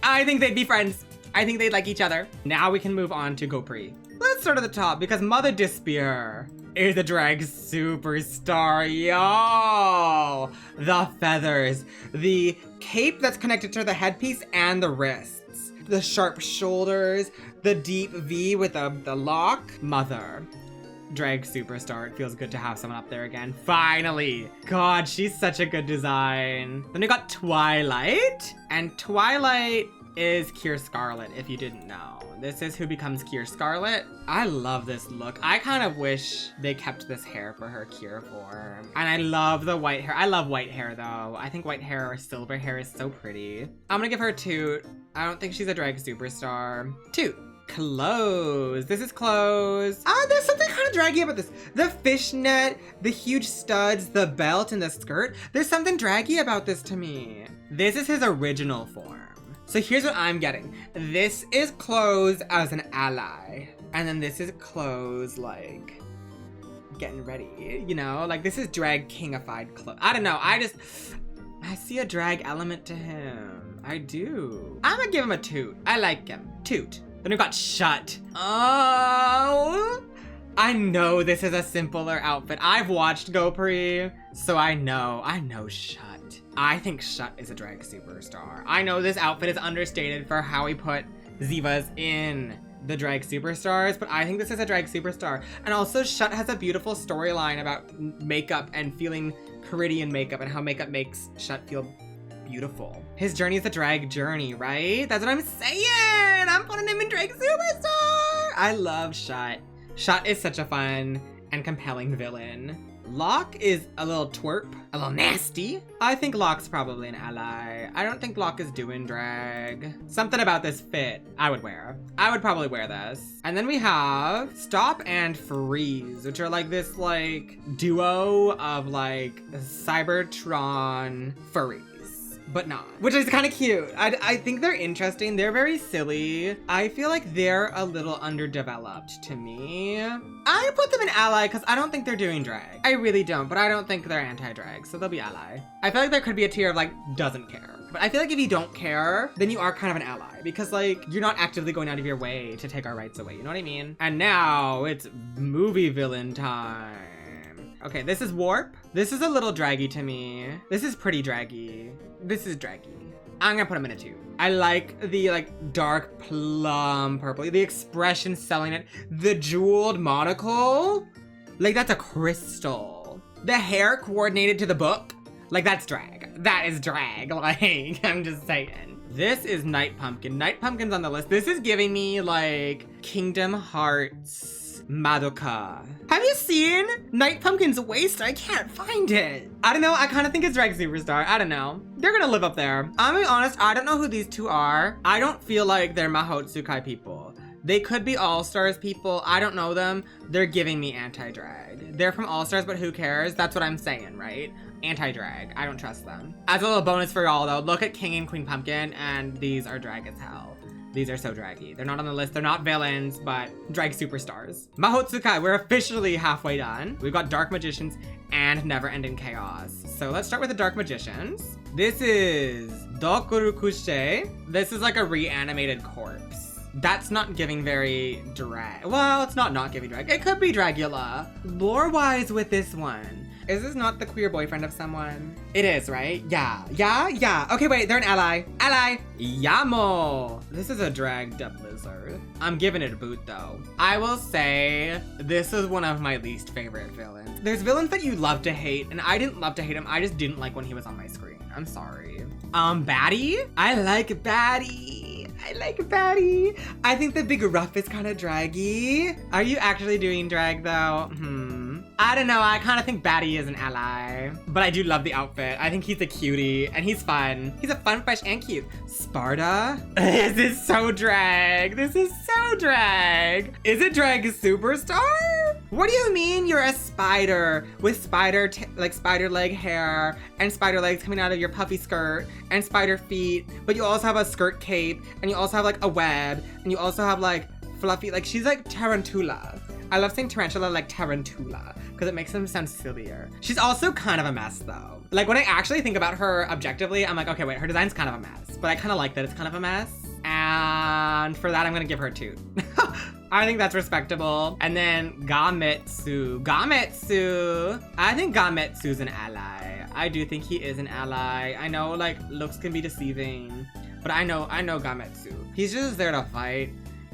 I think they'd be friends. I think they'd like each other. Now we can move on to Gopri. Let's start at the top because Mother Despair is a drag superstar, yo! The feathers, the cape that's connected to the headpiece and the wrists, the sharp shoulders, the deep V with the lock. Mother. Drag superstar. It feels good to have someone up there again. Finally! God, she's such a good design. Then we got Twilight. And Twilight is Kier Scarlet, if you didn't know. This is who becomes Kier Scarlet. I love this look. I kind of wish they kept this hair for her Kier form. And I love the white hair. I love white hair though. I think white hair or silver hair is so pretty. I'm gonna give her a toot. I don't think she's a drag superstar. Toot. Clothes. This is clothes. There's something kind of draggy about this. The fishnet, the huge studs, the belt, and the skirt. There's something draggy about this to me. This is his original form. So here's what I'm getting. This is clothes as an ally. And then this is clothes like getting ready, you know? Like this is drag kingified clothes. I don't know. I see a drag element to him. I do. I'm gonna give him a toot. I like him. Toot. Then we've got Shut. Oh, I know this is a simpler outfit. I've watched Gopri, so I know Shut. I think Shut is a drag superstar. I know this outfit is understated for how we put Zivas in the drag superstars, but I think this is a drag superstar. And also Shut has a beautiful storyline about makeup and feeling pretty in makeup and how makeup makes Shut feel beautiful. His journey is a drag journey, right? That's what I'm saying. I'm putting him in drag superstar. I love Shut. Shut is such a fun and compelling villain. Locke is a little twerp, a little nasty. I think Locke's probably an ally. I don't think Locke is doing drag. Something about this fit I would wear. I would probably wear this. And then we have Stop and Freeze, which are like this like duo of like Cybertron furries. But not. Which is kind of cute. I think they're interesting. They're very silly. I feel like they're a little underdeveloped to me. I put them in ally because I don't think they're doing drag. I really don't, but I don't think they're anti-drag, so they'll be ally. I feel like there could be a tier of like, doesn't care. But I feel like if you don't care, then you are kind of an ally because like, you're not actively going out of your way to take our rights away, you know what I mean? And now it's movie villain time. Okay, this is Warp. This is a little draggy to me. This is pretty draggy. This is draggy. I'm gonna put him in a 2. I like the like dark plum purple, the expression selling it, the jeweled monocle. Like that's a crystal. The hair coordinated to the book. Like that's drag. That is drag. Like I'm just saying. This is Night Pumpkin. Night Pumpkin's on the list. This is giving me like Kingdom Hearts Madoka. Have you seen Night Pumpkin's waist? I can't find it. I don't know. I kind of think it's drag superstar. I don't know. They're gonna live up there. I'm being honest. I don't know who these two are. I don't feel like they're Mahou Tsukai people. They could be All-Stars people. I don't know them. They're giving me anti-drag. They're from All-Stars, but who cares? That's what I'm saying, right? Anti-drag. I don't trust them. As a little bonus for y'all though, look at King and Queen Pumpkin and these are drag as hell. These are so draggy. They're not on the list. They're not villains, but drag superstars. Mahou Tsukai, we're officially halfway done. We've got Dark Magicians and Never Ending Chaos. So let's start with the Dark Magicians. This is Dokurukushe. This is like a reanimated corpse. That's not giving very drag. Well, it's not giving drag. It could be Dragula. Lore-wise with this one. Is this not the queer boyfriend of someone? It is, right? Yeah. Okay, wait, they're an ally. Ally! Yamo! This is a drag doublet. loser. I'm giving it a boot though. I will say this is one of my least favorite villains. There's villains that you love to hate, and I didn't love to hate him. I just didn't like when he was on my screen. I'm sorry. Baddie? I like Baddie. I like Baddie. I think the big ruff is kind of draggy. Are you actually doing drag though? I don't know, I kind of think Baddie is an ally. But I do love the outfit. I think he's a cutie and he's fun. He's a fun, fresh, and cute. Sparta? This is so drag. This is so drag. Is it drag superstar? What do you mean you're a spider with spider leg hair and spider legs coming out of your puffy skirt and spider feet, but you also have a skirt cape and you also have like a web and you also have like fluffy, like she's like tarantula. I love saying tarantula like tarantula because it makes them sound sillier. She's also kind of a mess though. Like when I actually think about her objectively, I'm like, okay, wait, her design's kind of a mess, but I kind of like that it's kind of a mess. And for that, I'm gonna give her a 2. I think that's respectable. And then Gametsu. I think Gametsu's an ally. I do think he is an ally. I know like looks can be deceiving, but I know Gametsu. He's just there to fight,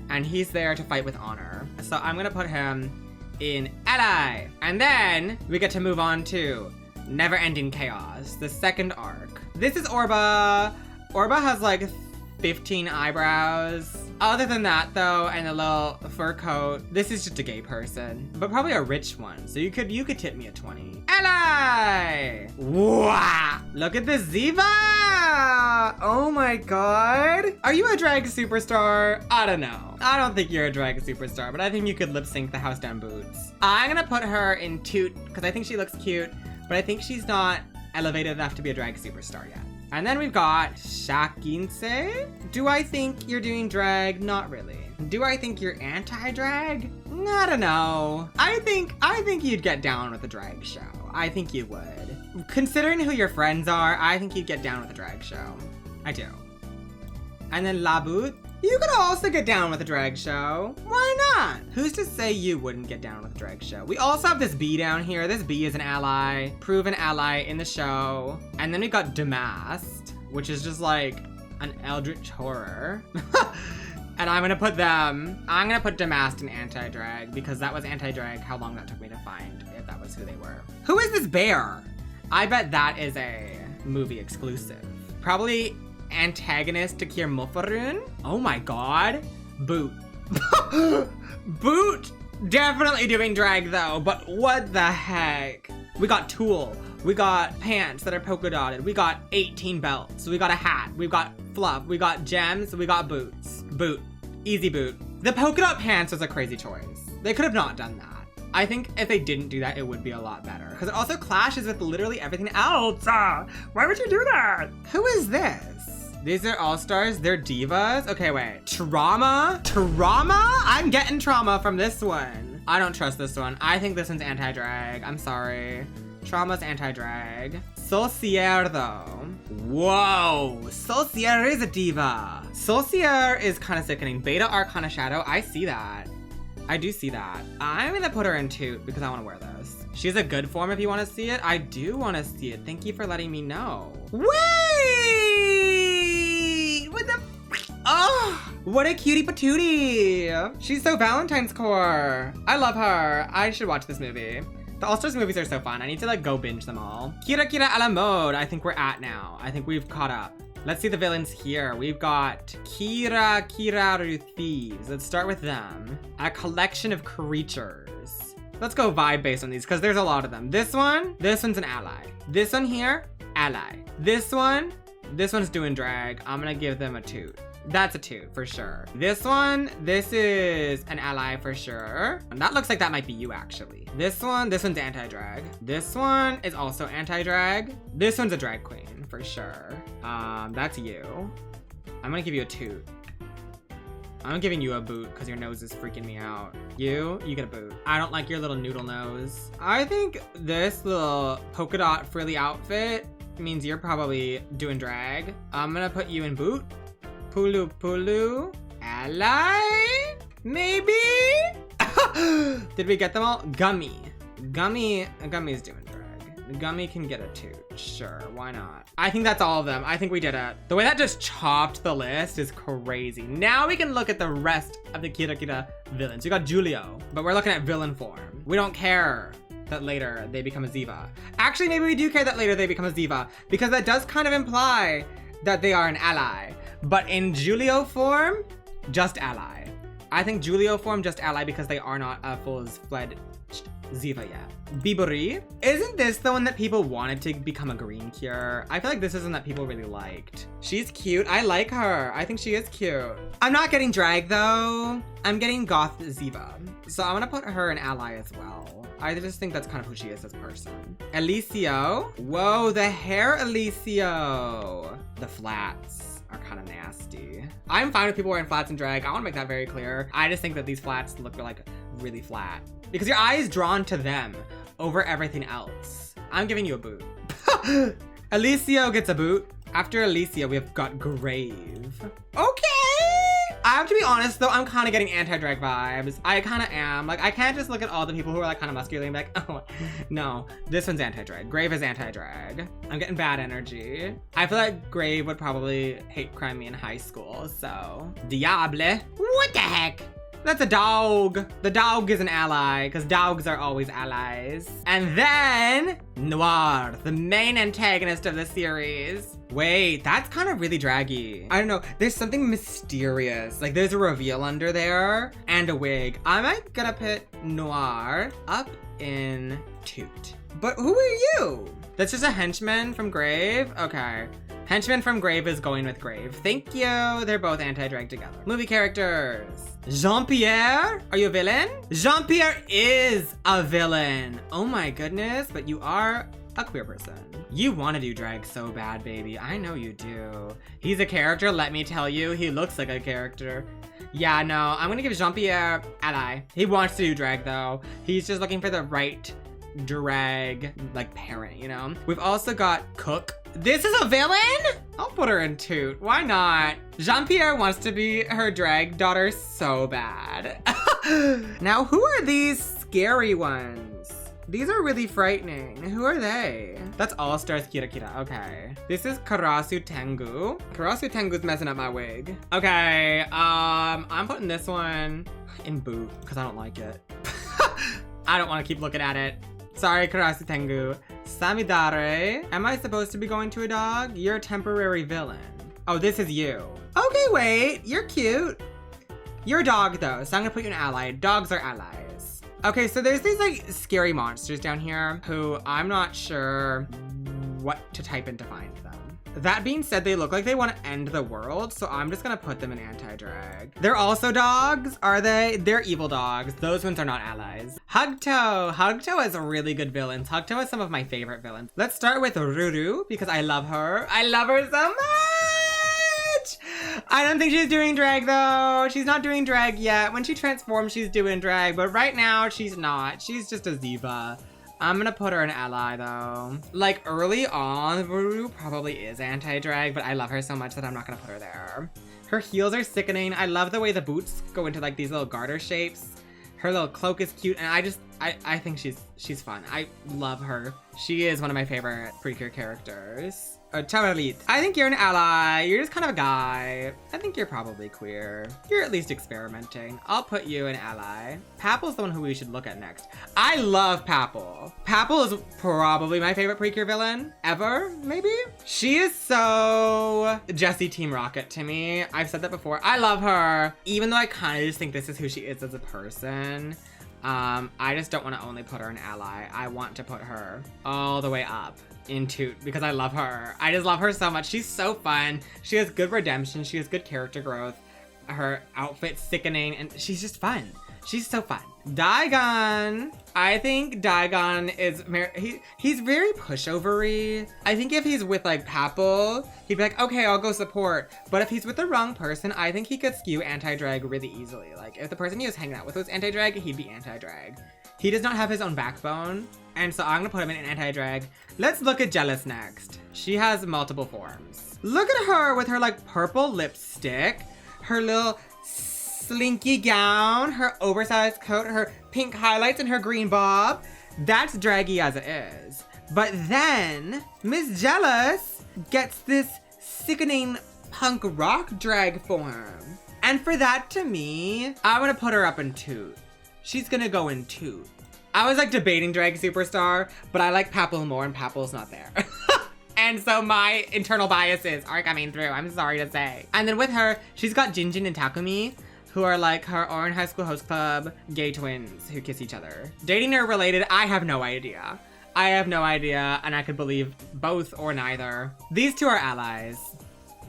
and he's there to fight with honor. So I'm gonna put him in ally. And then we get to move on to Never Ending Chaos, the second arc. This is Orba. Orba has like 15 eyebrows. Other than that though, and a little fur coat, this is just a gay person, but probably a rich one. So you could tip me a 20. Ally! Wow! Look at this Ziva! Oh my god. Are you a drag superstar? I don't know. I don't think you're a drag superstar, but I think you could lip sync the house down boots. I'm gonna put her in toot because I think she looks cute, but I think she's not elevated enough to be a drag superstar yet. And then we've got Shakinse. Do I think you're doing drag? Not really. Do I think you're anti-drag? I don't know. I think you'd get down with a drag show. I think you would. Considering who your friends are, I think you'd get down with a drag show. I do. And then Labut. You could also get down with a drag show. Why not? Who's to say you wouldn't get down with a drag show? We also have this bee down here. This bee is an ally, proven ally in the show. And then we got Damasked, which is just like an eldritch horror. And I'm gonna put Damasked in anti-drag because that was anti-drag how long that took me to find if that was who they were. Who is this bear? I bet that is a movie exclusive. Probably antagonist to Kier Mulfarun. Oh my god. Boot. Boot definitely doing drag though, but what the heck? We got tulle. We got pants that are polka dotted. We got 18 belts. We got a hat. We've got fluff. We got gems. We got boots. Boot. Easy boot. The polka dot pants was a crazy choice. They could have not done that. I think if they didn't do that, it would be a lot better. Because it also clashes with literally everything else. Why would you do that? Who is this? These are all-stars, they're divas. Okay, wait, Trauma? I'm getting Trauma from this one. I don't trust this one. I think this one's anti-drag, I'm sorry. Trauma's anti-drag. Saucier though. Whoa, Saucier is a diva. Saucier is kind of sickening. Beta Arcana Shadow, I see that. I do see that. I'm gonna put her in toot because I wanna wear this. She's a good form if you wanna see it. I do wanna see it. Thank you for letting me know. Wait! What the? Oh, what a cutie patootie. She's so Valentine's core. I love her. I should watch this movie. The All-Stars movies are so fun. I need to like go binge them all. Kira Kira a la mode, I think we're at now. I think we've caught up. Let's see the villains here. We've got Kiraru Thieves. Let's start with them. A collection of creatures. Let's go vibe based on these because there's a lot of them. This one's an ally. This one here, ally. This one's doing drag. I'm gonna give them a toot. That's a toot for sure. This is an ally for sure. And that looks like that might be you actually. This one's anti-drag. This one is also anti-drag. This one's a drag queen for sure. That's you. I'm gonna give you a toot. I'm giving you a boot because your nose is freaking me out. You get a boot. I don't like your little noodle nose. I think this little polka dot frilly outfit means you're probably doing drag. I'm gonna put you in boot. Pulu Pulu. Ally? Maybe? Did we get them all? Gummy's doing drag. Gummy can get a toot. Sure, why not? I think that's all of them. I think we did it. The way that just chopped the list is crazy. Now we can look at the rest of the Kira villains. We got Julio, but we're looking at villain form. We don't care that later they become a Ziva. Actually, maybe we do care that later they become a Ziva, because that does kind of imply that they are an ally. But in Julio form, just ally. I think Julio form just ally because they are not a full-fledged Ziva yet. Bibori. Isn't this the one that people wanted to become a green cure? I feel like this isn't that people really liked. She's cute. I like her. I think she is cute. I'm not getting drag though. I'm getting goth Ziva. So I'm gonna put her an ally as well. I just think that's kind of who she is as a person. Alicio. Whoa, the hair Alicio. The flats are kind of nasty. I'm fine with people wearing flats and drag. I want to make that very clear. I just think that these flats look like really flat because your eye is drawn to them over everything else. I'm giving you a boot. Alicio gets a boot. After Alicia, we have got Grave. Okay. I have to be honest though, I'm kind of getting anti-drag vibes. I kind of am. Like, I can't just look at all the people who are like kind of muscular and be like, oh, no, this one's anti-drag. Grave is anti-drag. I'm getting bad energy. I feel like Grave would probably hate crime me in high school, so. Diable. What the heck? That's a dog. The dog is an ally, because dogs are always allies. And then, Noir, the main antagonist of the series. Wait, that's kind of really draggy. I don't know, there's something mysterious. Like, there's a reveal under there, and a wig. I might gonna put Noir up in Toot. But who are you? That's just a henchman from Grave? Okay. Henchman from Grave is going with Grave. Thank you. They're both anti-drag together. Movie characters. Jean-Pierre? Are you a villain? Jean-Pierre is a villain. Oh my goodness, but you are a queer person. You want to do drag so bad, baby. I know you do. He's a character, let me tell you. He looks like a character. Yeah, no, I'm gonna give Jean-Pierre ally. He wants to do drag though. He's just looking for the right drag, like, parent, you know? We've also got Cook. This is a villain? I'll put her in Toot. Why not? Jean-Pierre wants to be her drag daughter so bad. Now, who are these scary ones? These are really frightening. Who are they? That's All Stars Kira. Okay. This is Karasu Tengu. Karasu Tengu's messing up my wig. Okay, I'm putting this one in boot because I don't like it. I don't want to keep looking at it. Sorry, Karasu Tengu. Samidare. Am I supposed to be going to a dog? You're a temporary villain. Oh, this is you. Okay, wait. You're cute. You're a dog, though, so I'm gonna put you in ally. Dogs are allies. Okay, so there's these, like, scary monsters down here who I'm not sure what to type in to find them. That being said, they look like they want to end the world, so I'm just gonna put them in anti-drag. They're also dogs, are they? They're evil dogs. Those ones are not allies. HUGGto. HUGGto is really good villains. HUGGto is some of my favorite villains. Let's start with Ruru, because I love her. I love her so much! I don't think she's doing drag, though. She's not doing drag yet. When she transforms, she's doing drag, but right now, she's not. She's just a Ziva. I'm gonna put her an ally though. Like early on, Ruru probably is anti-drag, but I love her so much that I'm not gonna put her there. Her heels are sickening. I love the way the boots go into like these little garter shapes. Her little cloak is cute, and I think she's fun. I love her. She is one of my favorite Precure characters. Charalit. I think you're an ally. You're just kind of a guy. I think you're probably queer. You're at least experimenting. I'll put you an ally. Papple's the one who we should look at next. I love Papple. Papple is probably my favorite Precure villain ever, maybe? She is so Jessie Team Rocket to me. I've said that before. I love her. Even though I kind of just think this is who she is as a person. I just don't want to only put her an ally. I want to put her all the way up in Toot because I love her. I just love her so much. She's so fun. She has good redemption. She has good character growth. Her outfit's sickening and she's just fun. She's so fun. Daigon. I think Daigon is, he's very pushover-y. I think if he's with like Papple, he'd be like, okay, I'll go support. But if he's with the wrong person, I think he could skew anti-drag really easily. Like if the person he was hanging out with was anti-drag, he'd be anti-drag. He does not have his own backbone. And so I'm gonna put him in an anti-drag. Let's look at Jealous next. She has multiple forms. Look at her with her like purple lipstick, her little slinky gown, her oversized coat, her pink highlights, and her green bob. That's draggy as it is. But then Miss Jealous gets this sickening punk rock drag form. And for that, to me, I'm gonna put her up in toot. She's gonna go in toot. I was like debating drag superstar, but I like Papel more and Papel's not there. And so my internal biases are coming through, I'm sorry to say. And then with her, she's got Jinjin and Takumi, who are like her Orange High School Host Club gay twins who kiss each other. Dating or related, I have no idea. I have no idea, and I could believe both or neither. These two are allies.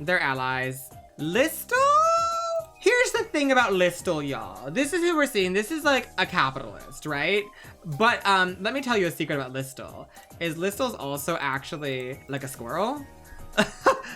They're allies. Listel? Here's the thing about Listel, y'all. This is who we're seeing. This is like a capitalist, right? But let me tell you a secret about Listel. Is Listel's also actually like a squirrel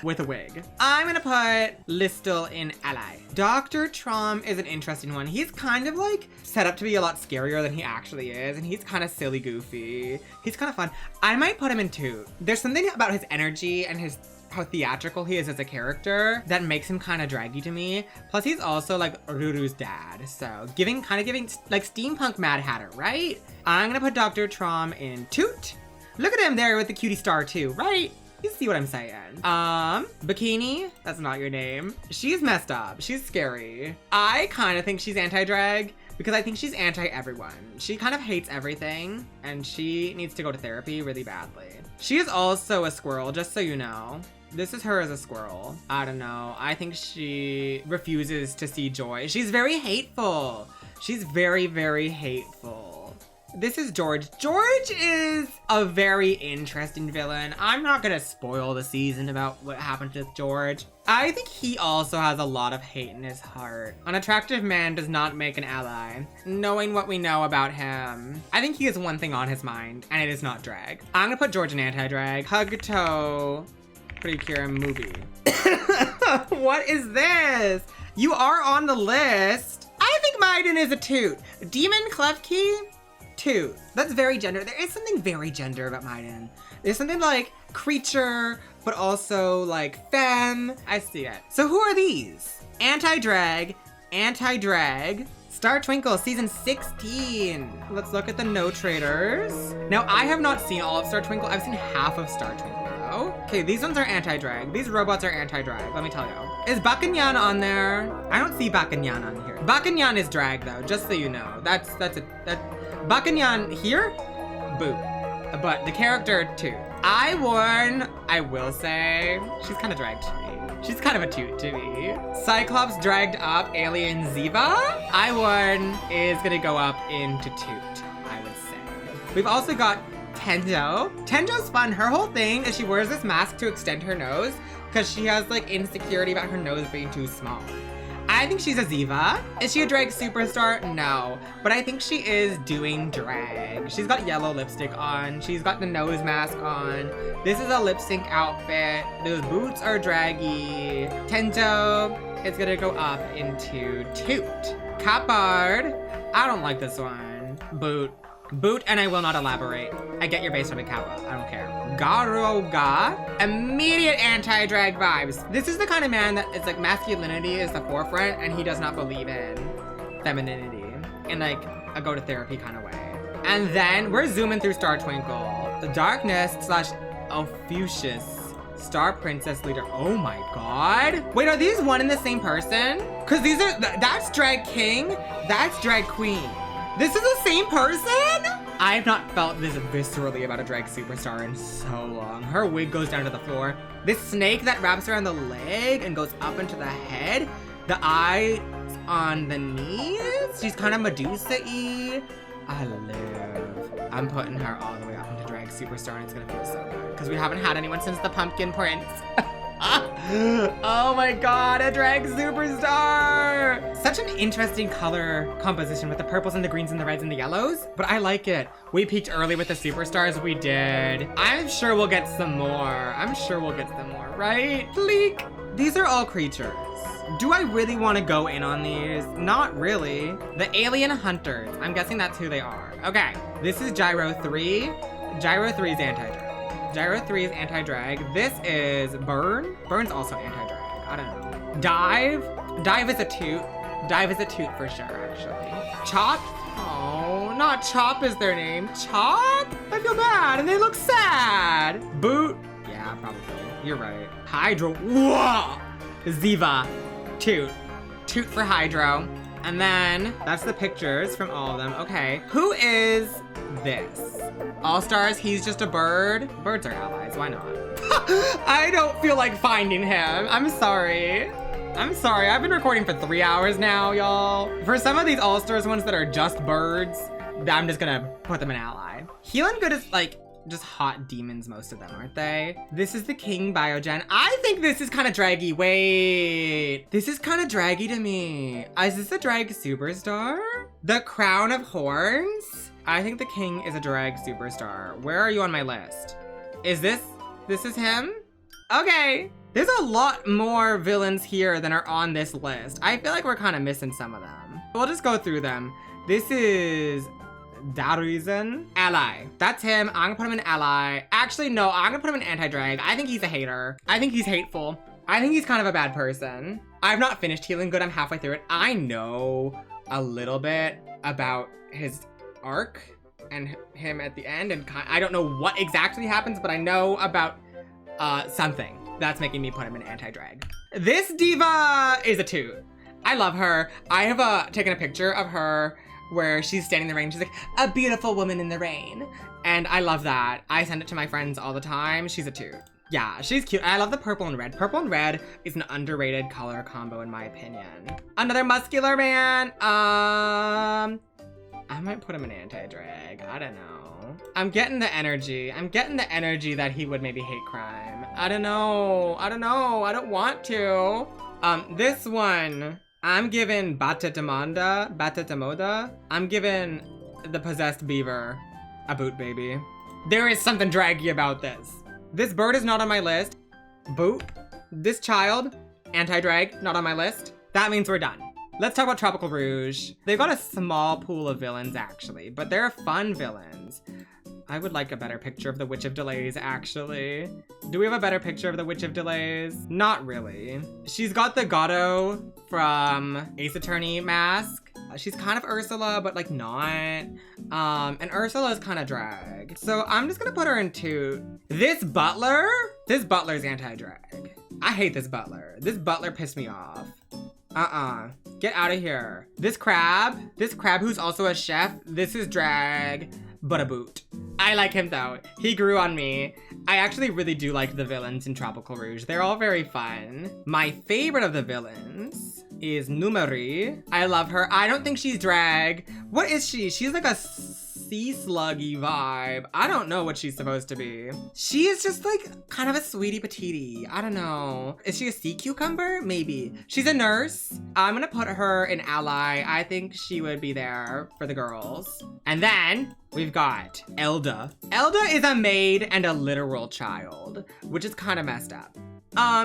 with a wig. I'm gonna put Listel in ally. Dr. Trom is an interesting one. He's kind of like set up to be a lot scarier than he actually is, and he's kind of silly goofy. He's kind of fun. I might put him in toot. There's something about his energy and how theatrical he is as a character that makes him kind of draggy to me. Plus he's also like Ruru's dad, so kind of giving like steampunk Mad Hatter, right? I'm gonna put Dr. Trom in toot. Look at him there with the cutie star too, right? You see what I'm saying. Bikini, that's not your name. She's messed up, she's scary. I kind of think she's anti-drag because I think she's anti-everyone. She kind of hates everything and she needs to go to therapy really badly. She is also a squirrel, just so you know. This is her as a squirrel. I don't know. I think she refuses to see joy. She's very hateful. She's very, very hateful. This is George. George is a very interesting villain. I'm not gonna spoil the season about what happened to George. I think he also has a lot of hate in his heart. An attractive man does not make an ally. Knowing what we know about him, I think he has one thing on his mind, and it is not drag. I'm gonna put George in anti-drag. HUGGto. Precure movie. What is this? You are on the list. I think Maiden is a toot. Demon Klefki, toot. That's very gender. There is something very gender about Maiden. There's something like creature, but also like femme. I see it. So who are these? Anti-drag, anti-drag. Star Twinkle, season 16. Let's look at the no traders. Now, I have not seen all of Star Twinkle. I've seen half of Star Twinkle. Okay, these ones are anti-drag. These robots are anti-drag, let me tell you. Is Bakanyan on there? I don't see Bakanyan on here. Bakanyan is drag though, just so you know. That's Bakanyan here? Boo. But the character too. I will say, she's kind of dragged to me. She's kind of a toot to me. Cyclops dragged up Alien Ziva. is gonna go up into toot, I would say. We've also got Tenjo. Tenjo's fun. Her whole thing is she wears this mask to extend her nose because she has like insecurity about her nose being too small. I think she's a Ziva. Is she a drag superstar? No, but I think she is doing drag. She's got yellow lipstick on. She's got the nose mask on. This is a lip sync outfit. Those boots are draggy. Tenjo is gonna go up into toot. Kapard. I don't like this one. Boot, and I will not elaborate. I get your base from a Kappa, I don't care. Garoga, immediate anti-drag vibes. This is the kind of man that is like masculinity is the forefront and he does not believe in femininity in like a go to therapy kind of way. And then we're zooming through Star Twinkle. The darkness / Ophiuchus, Star Princess leader. Oh my God. Wait, are these one and the same person? Cause these are, that's drag king, that's drag queen. This is the same person? I have not felt this viscerally about a drag superstar in so long. Her wig goes down to the floor. This snake that wraps around the leg and goes up into the head. The eyes on the knees. She's kind of Medusa-y. I live. I'm putting her all the way up into drag superstar and it's gonna feel so good. Because we haven't had anyone since the Pumpkin Prince. Oh my God, a drag superstar! Such an interesting color composition with the purples and the greens and the reds and the yellows, but I like it. We peaked early with the superstars, we did. I'm sure we'll get some more. Right? Bleak. These are all creatures. Do I really want to go in on these? Not really. The alien hunters. I'm guessing that's who they are. Okay, this is Gyro 3. Gyro 3 is anti-drag. Gyro 3 is anti-drag. This is Burn. Burn's also anti-drag. I don't know. Dive. Dive is a toot. Dive is a toot for sure, actually. Chop. Oh, not Chop is their name. Chop? I feel bad, and they look sad. Boot? Yeah, probably. You're right. Hydro. Whoa! Ziva. Toot. Toot for Hydro. And then, that's the pictures from all of them. Okay, who is this? All-Stars, he's just a bird. Birds are allies, why not? I don't feel like finding him. I'm sorry. I've been recording for 3 hours now, y'all. For some of these All-Stars ones that are just birds, I'm just gonna put them in ally. Healin Good is like, just hot demons, most of them, aren't they? This is the King Biogen. I think this is kind of draggy. Wait, this is kind of draggy to me. Is this a drag superstar? The Crown of Horns? I think the King is a drag superstar. Where are you on my list? Is this is him? Okay. There's a lot more villains here than are on this list. I feel like we're kind of missing some of them. We'll just go through them. This is Daruzen. Ally. That's him. I'm gonna put him in ally. Actually, no, I'm gonna put him in anti-drag. I think he's a hater. I think he's hateful. I think he's kind of a bad person. I've not finished Healin Good. I'm halfway through it. I know a little bit about his arc and him at the end, and I don't know what exactly happens, but I know about something that's making me put him in anti-drag. This diva is a toot. I love her. I have taken a picture of her where she's standing in the rain. She's like, a beautiful woman in the rain. And I love that. I send it to my friends all the time. She's a toot. Yeah, she's cute. I love the purple and red. Purple and red is an underrated color combo in my opinion. Another muscular man. I might put him in anti-drag. I don't know. I'm getting the energy. That he would maybe hate crime. I don't know. I don't want to. This one, I'm giving Batamoda. I'm giving the possessed beaver a boot, baby. There is something draggy about this. This bird is not on my list. Boot. This child, anti-drag, not on my list. That means we're done. Let's talk about Tropical Rouge. They've got a small pool of villains, actually, but they're fun villains. I would like a better picture of the Witch of Delays, actually. Do we have a better picture of the Witch of Delays? Not really. She's got the Gato from Ace Attorney mask. She's kind of Ursula, but like not. And Ursula is kind of drag. So I'm just gonna put her in toot. This butler's anti-drag. I hate this butler. This butler pissed me off. Get out of here. This crab who's also a chef, this is drag, but a boot. I like him though. He grew on me. I actually really do like the villains in Tropical Rouge. They're all very fun. My favorite of the villains is Numeri. I love her. I don't think she's drag. What is she? She's like a sea sluggy vibe. I don't know what she's supposed to be. She is just like kind of a sweetie patootie. I don't know. Is she a sea cucumber? Maybe. She's a nurse. I'm gonna put her in ally. I think she would be there for the girls. And then we've got Elda. Elda is a maid and a literal child, which is kind of messed up.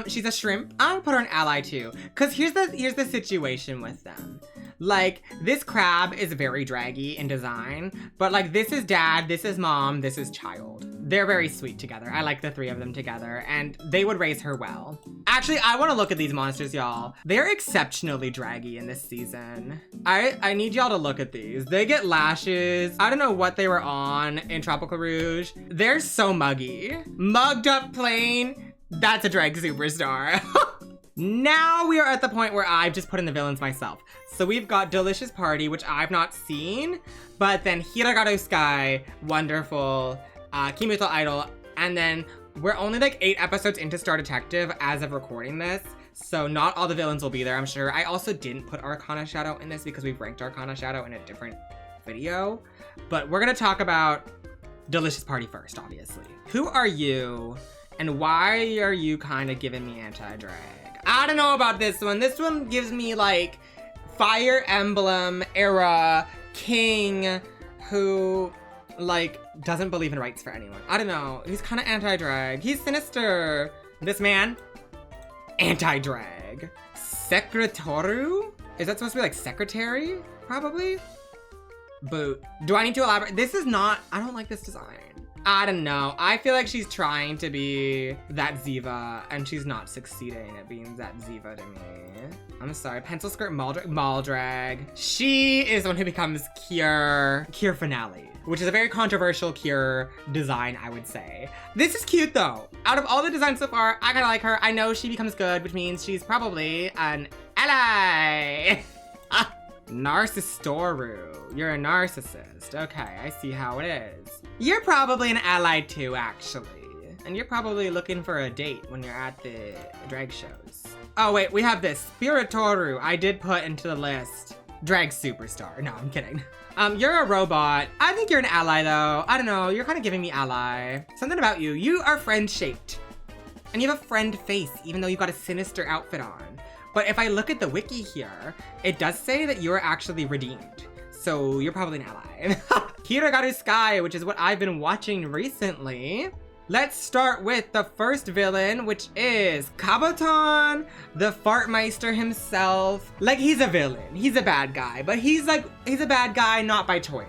She's a shrimp. I'm gonna put her in ally too. Cause here's the situation with them. Like, this crab is very draggy in design, but like this is dad, this is mom, this is child. They're very sweet together. I like the three of them together, and they would raise her well. Actually, I wanna look at these monsters, y'all. They're exceptionally draggy in this season. I need y'all to look at these. They get lashes. I don't know what they were on in Tropical Rouge. They're so muggy. Mugged up plain, that's a drag superstar. Now we are at the point where I've just put in the villains myself. So we've got Delicious Party, which I've not seen, but then Hirogaru Sky, wonderful, Kimi Idol, and then we're only like 8 episodes into Star Detective as of recording this, so not all the villains will be there, I'm sure. I also didn't put Arcana Shadow in this because we've ranked Arcana Shadow in a different video, but we're gonna talk about Delicious Party first, obviously. Who are you, and why are you kind of giving me anti-drag? I don't know about this one. This one gives me like Fire Emblem era king who like doesn't believe in rights for anyone. I don't know. He's kind of anti-drag. He's sinister. This man, anti-drag. Secretaru? Is that supposed to be like secretary? Probably. Boot. Do I need to elaborate? This is not, I don't like this design. I don't know. I feel like she's trying to be that Ziva, and she's not succeeding at being that Ziva to me. I'm sorry. Pencil skirt mall drag. She is the one who becomes Cure Finale, which is a very controversial Cure design, I would say. This is cute though. Out of all the designs so far, I kinda like her. I know she becomes good, which means she's probably an ally. Narcistoru. You're a narcissist. Okay, I see how it is. You're probably an ally too, actually. And you're probably looking for a date when you're at the drag shows. Oh wait, we have this. Spiritoru, I did put into the list. Drag superstar. No, I'm kidding. You're a robot. I think you're an ally though. I don't know, you're kind of giving me ally. Something about you. You are friend-shaped. And you have a friend face, even though you've got a sinister outfit on. But if I look at the wiki here, it does say that you're actually redeemed. So you're probably an ally. Hirogaru Sky, which is what I've been watching recently. Let's start with the first villain, which is Kabuton, the Fartmeister himself. Like, he's a villain. He's a bad guy, but he's a bad guy not by choice.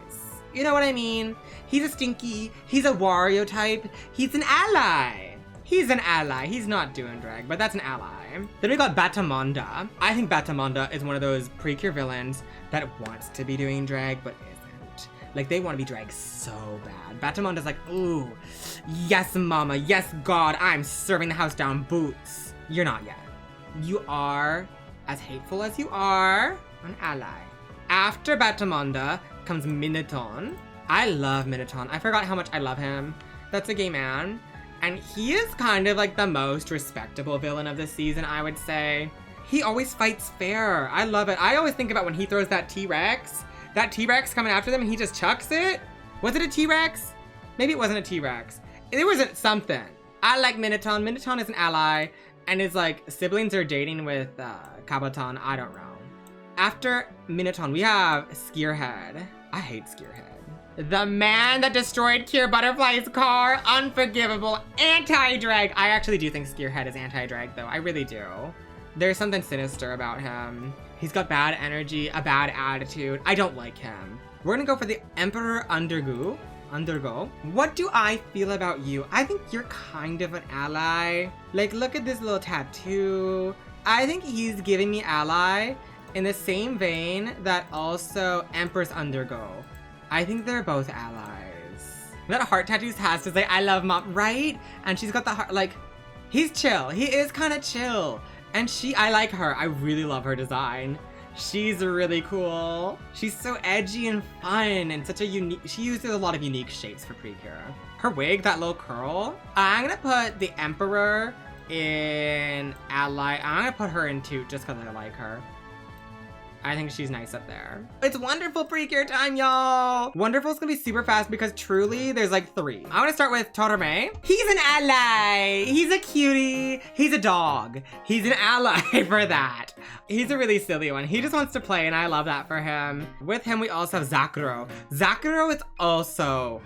You know what I mean? He's a stinky, he's a Wario type, he's an ally. He's an ally. He's not doing drag, but that's an ally. Then we got Batamonda. I think Batamonda is one of those Precure villains that wants to be doing drag, but isn't. Like, they want to be drag so bad. Batamonda's like, ooh, yes, mama, yes, God, I'm serving the house down boots. You're not yet. You are, as hateful as you are, an ally. After Batamonda comes Minoton. I love Minoton. I forgot how much I love him. That's a gay man. And he is kind of like the most respectable villain of the season, I would say. He always fights fair. I love it. I always think about when he throws that T-Rex. That T-Rex coming after them and he just chucks it. Was it a T-Rex? Maybe it wasn't a T-Rex. It was something. I like Minoton. Minoton is an ally. And his like siblings are dating with Kabuton. I don't know. After Minoton, we have Skeerhead. I hate Skeerhead. The man that destroyed Cure Butterfly's car, unforgivable, anti-drag. I actually do think Skeerhead is anti-drag though, I really do. There's something sinister about him. He's got bad energy, a bad attitude. I don't like him. We're gonna go for the Emperor Undergo. What do I feel about you? I think you're kind of an ally. Like, look at this little tattoo. I think he's giving me ally in the same vein that also Empress Undergo. I think they're both allies. That heart tattoo has to say, I love mom, right? And she's got the heart, like, he's chill. He is kind of chill. And I like her. I really love her design. She's really cool. She's so edgy and fun and such a unique, she uses a lot of unique shapes for Precure. Her wig, that little curl. I'm gonna put the Emperor in ally. I'm gonna put her in toot just because I like her. I think she's nice up there. It's Wonderful Precure time, y'all! Wonderful's gonna be super fast because truly there's like 3. I wanna start with Torome. He's an ally! He's a cutie! He's a dog. He's an ally for that. He's a really silly one. He just wants to play and I love that for him. With him, we also have Zakuro. Zakuro is also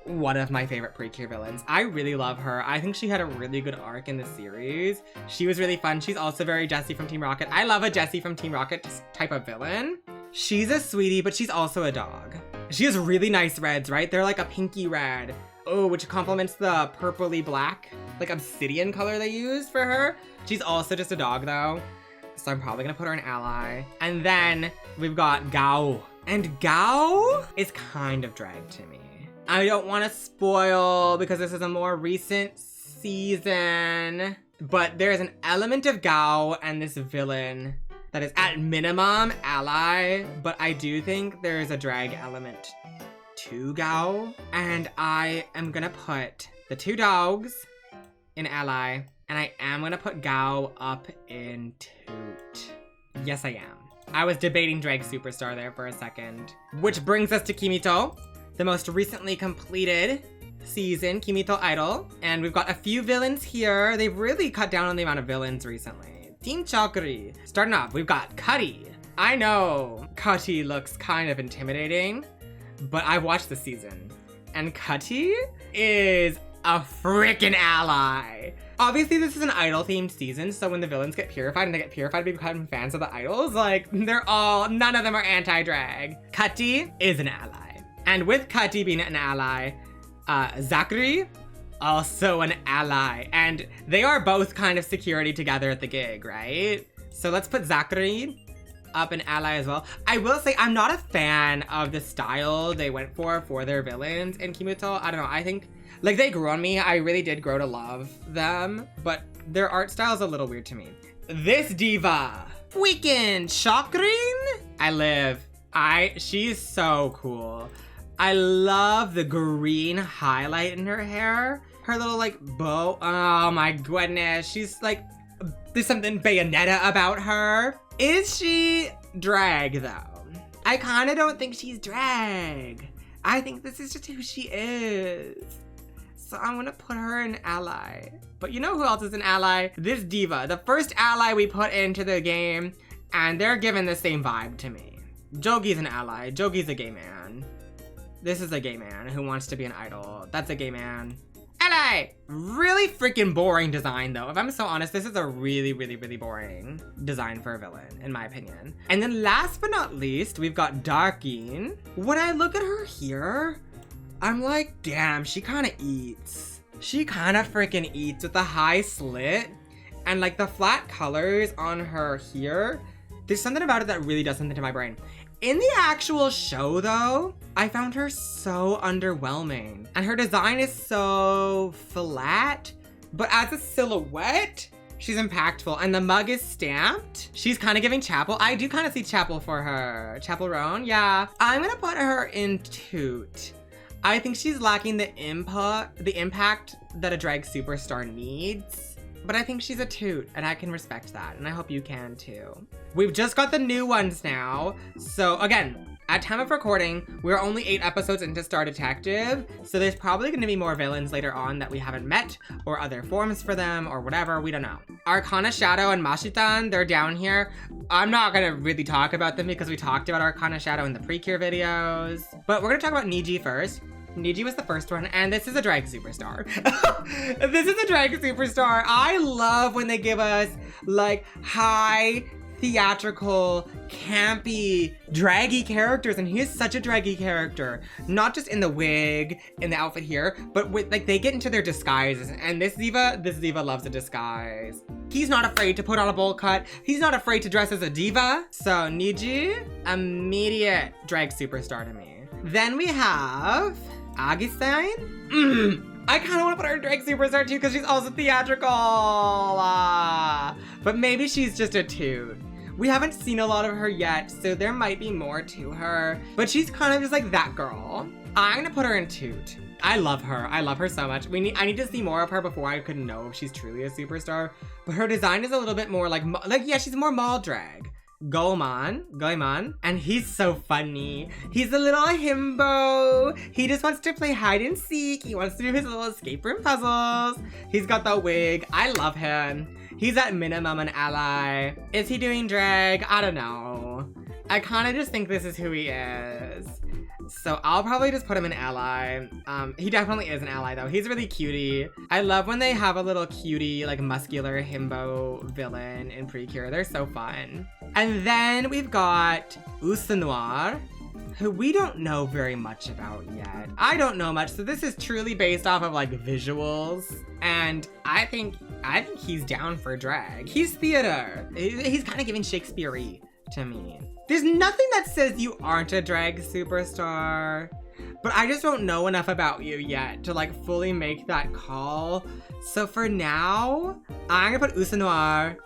one of my favorite Precure villains. I really love her. I think she had a really good arc in the series. She was really fun. She's also very Jessie from Team Rocket. I love a Jessie from Team Rocket type of villain. She's a sweetie, but she's also a dog. She has really nice reds, right? They're like a pinky red. Oh, which complements the purpley black, like obsidian color they used for her. She's also just a dog though. So I'm probably gonna put her in ally. And then we've got Gao. And Gao is kind of drag to me. I don't want to spoil because this is a more recent season, but there's an element of Gao and this villain that is at minimum ally, but I do think there is a drag element to Gao, and I am gonna put the 2 dogs in ally, and I am gonna put Gao up in toot. Yes, I am. I was debating drag superstar there for a second. Which brings us to Kimito, the most recently completed season, Kimito Idol. And we've got a few villains here. They've really cut down on the amount of villains recently. Team Chakri. Starting off, we've got Cuddy. I know Cuddy looks kind of intimidating, but I watched the season. And Cuddy is a freaking ally. Obviously, this is an idol-themed season, so when the villains get purified and they get purified to become fans of the idols, like, none of them are anti-drag. Cuddy is an ally. And with Cuddy being an ally, Zachary, also an ally. And they are both kind of security together at the gig, right? So let's put Zachary up an ally as well. I will say I'm not a fan of the style they went for their villains in HUGGto. I don't know, I think, like, they grew on me. I really did grow to love them, but their art style is a little weird to me. This diva, Weekend Chakrin. I live. She's so cool. I love the green highlight in her hair. Her little like bow, oh my goodness. She's like, there's something Bayonetta about her. Is she drag though? I kind of don't think she's drag. I think this is just who she is. So I'm gonna put her in ally. But you know who else is an ally? This diva, the first ally we put into the game, and they're giving the same vibe to me. Jogi's an ally. Jogi's a gay man. This is a gay man who wants to be an idol. That's a gay man. Ally! Really freaking boring design though. If I'm so honest, this is a really, really, really boring design for a villain, in my opinion. And then last but not least, we've got Darkin. When I look at her here, I'm like, damn, she kind of eats. She kind of freaking eats with the high slit and like the flat colors on her here. There's something about it that really does something to my brain. In the actual show though, I found her so underwhelming. And her design is so flat, but as a silhouette, she's impactful. And the mug is stamped. She's kind of giving Chapel. I do kind of see Chapel for her. Chapel Roan, yeah. I'm gonna put her in Toot. I think she's lacking the impact that a drag superstar needs. But I think she's a Toot, and I can respect that, and I hope you can too. We've just got the new ones now. So again, at time of recording, we're only 8 episodes into Star Detective, so there's probably gonna be more villains later on that we haven't met, or other forms for them, or whatever, we don't know. Arcana Shadow and Mashitan, they're down here. I'm not gonna really talk about them because we talked about Arcana Shadow in the Precure videos, but we're gonna talk about Niji first. Niji was the first one, and this is a drag superstar. This is a drag superstar. I love when they give us like high theatrical, campy, draggy characters, and he is such a draggy character. Not just in the wig, in the outfit here, but with like they get into their disguises, and this diva loves a disguise. He's not afraid to put on a bowl cut. He's not afraid to dress as a diva. So Niji, immediate drag superstar to me. Then we have Agistein. I kind of want to put her in drag superstar too because she's also theatrical. But maybe she's just a Toot. We haven't seen a lot of her yet, so there might be more to her. But she's kind of just like that girl. I'm gonna put her in Toot. I love her. I love her so much. I need to see more of her before I could know if she's truly a superstar. But her design is a little bit more like yeah, she's more mall drag. Goemon, and he's so funny. He's a little himbo. He just wants to play hide and seek. He wants to do his little escape room puzzles. He's got the wig. I love him. He's at minimum an ally. Is he doing drag? I don't know. I kind of just think this is who he is. So I'll probably just put him in ally. He definitely is an ally though. He's really cutie. I love when they have a little cutie, like muscular himbo villain in Precure. They're so fun. And then we've got Noir, who we don't know very much about yet. I don't know much, so this is truly based off of like visuals. And I think he's down for drag. He's theater. He's kind of giving Shakespeare-y to me. There's nothing that says you aren't a drag superstar, but I just don't know enough about you yet to like fully make that call. So for now, I'm gonna put Noir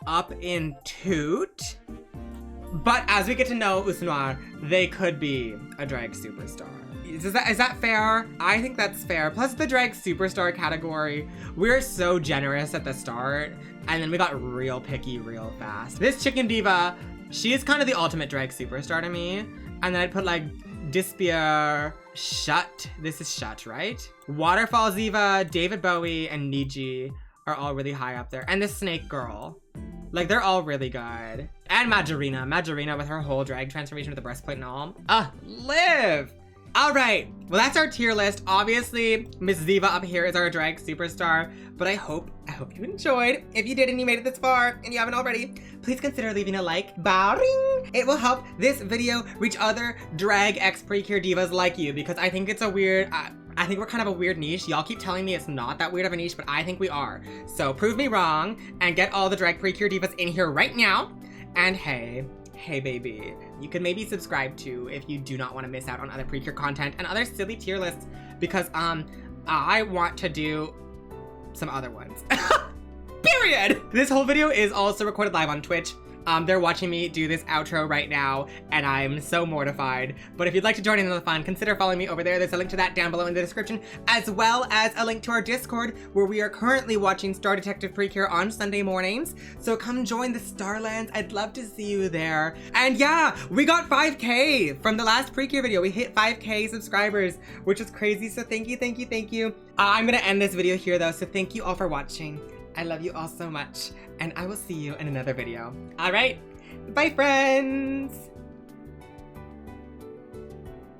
up in Toot. But as we get to know Noir, they could be a drag superstar. Is that fair? I think that's fair. Plus the drag superstar category, we're so generous at the start, and then we got real picky real fast. This chicken diva, she is kind of the ultimate drag superstar to me. And then I'd put like Dispier, Shut. This is Shut, right? Waterfall Ziva, David Bowie, and Niji are all really high up there. And this Snake Girl. Like, they're all really good. And Majorina with her whole drag transformation with the breastplate and all. Liv! All right, well, that's our tier list. Obviously, Miss Ziva up here is our drag superstar, but I hope you enjoyed. If you did and you made it this far and you haven't already, please consider leaving a like. Bowing! It will help this video reach other drag X Precure divas like you, because I think it's a weird, I I think we're kind of a weird niche. Y'all keep telling me it's not that weird of a niche, but I think we are. So prove me wrong and get all the drag Precure divas in here right now. And hey baby, you can maybe subscribe too if you do not want to miss out on other Precure content and other silly tier lists, because I want to do some other ones. Period! This whole video is also recorded live on Twitch. They're watching me do this outro right now, and I'm so mortified. But if you'd like to join in on the fun, consider following me over there. There's a link to that down below in the description, as well as a link to our Discord, where we are currently watching Star Detective Precure on Sunday mornings. So come join the Starlands. I'd love to see you there. And yeah, we got 5K from the last Precure video. We hit 5K subscribers, which is crazy. So thank you, thank you, thank you. I'm gonna end this video here though, so thank you all for watching. I love you all so much, and I will see you in another video. All right, bye friends.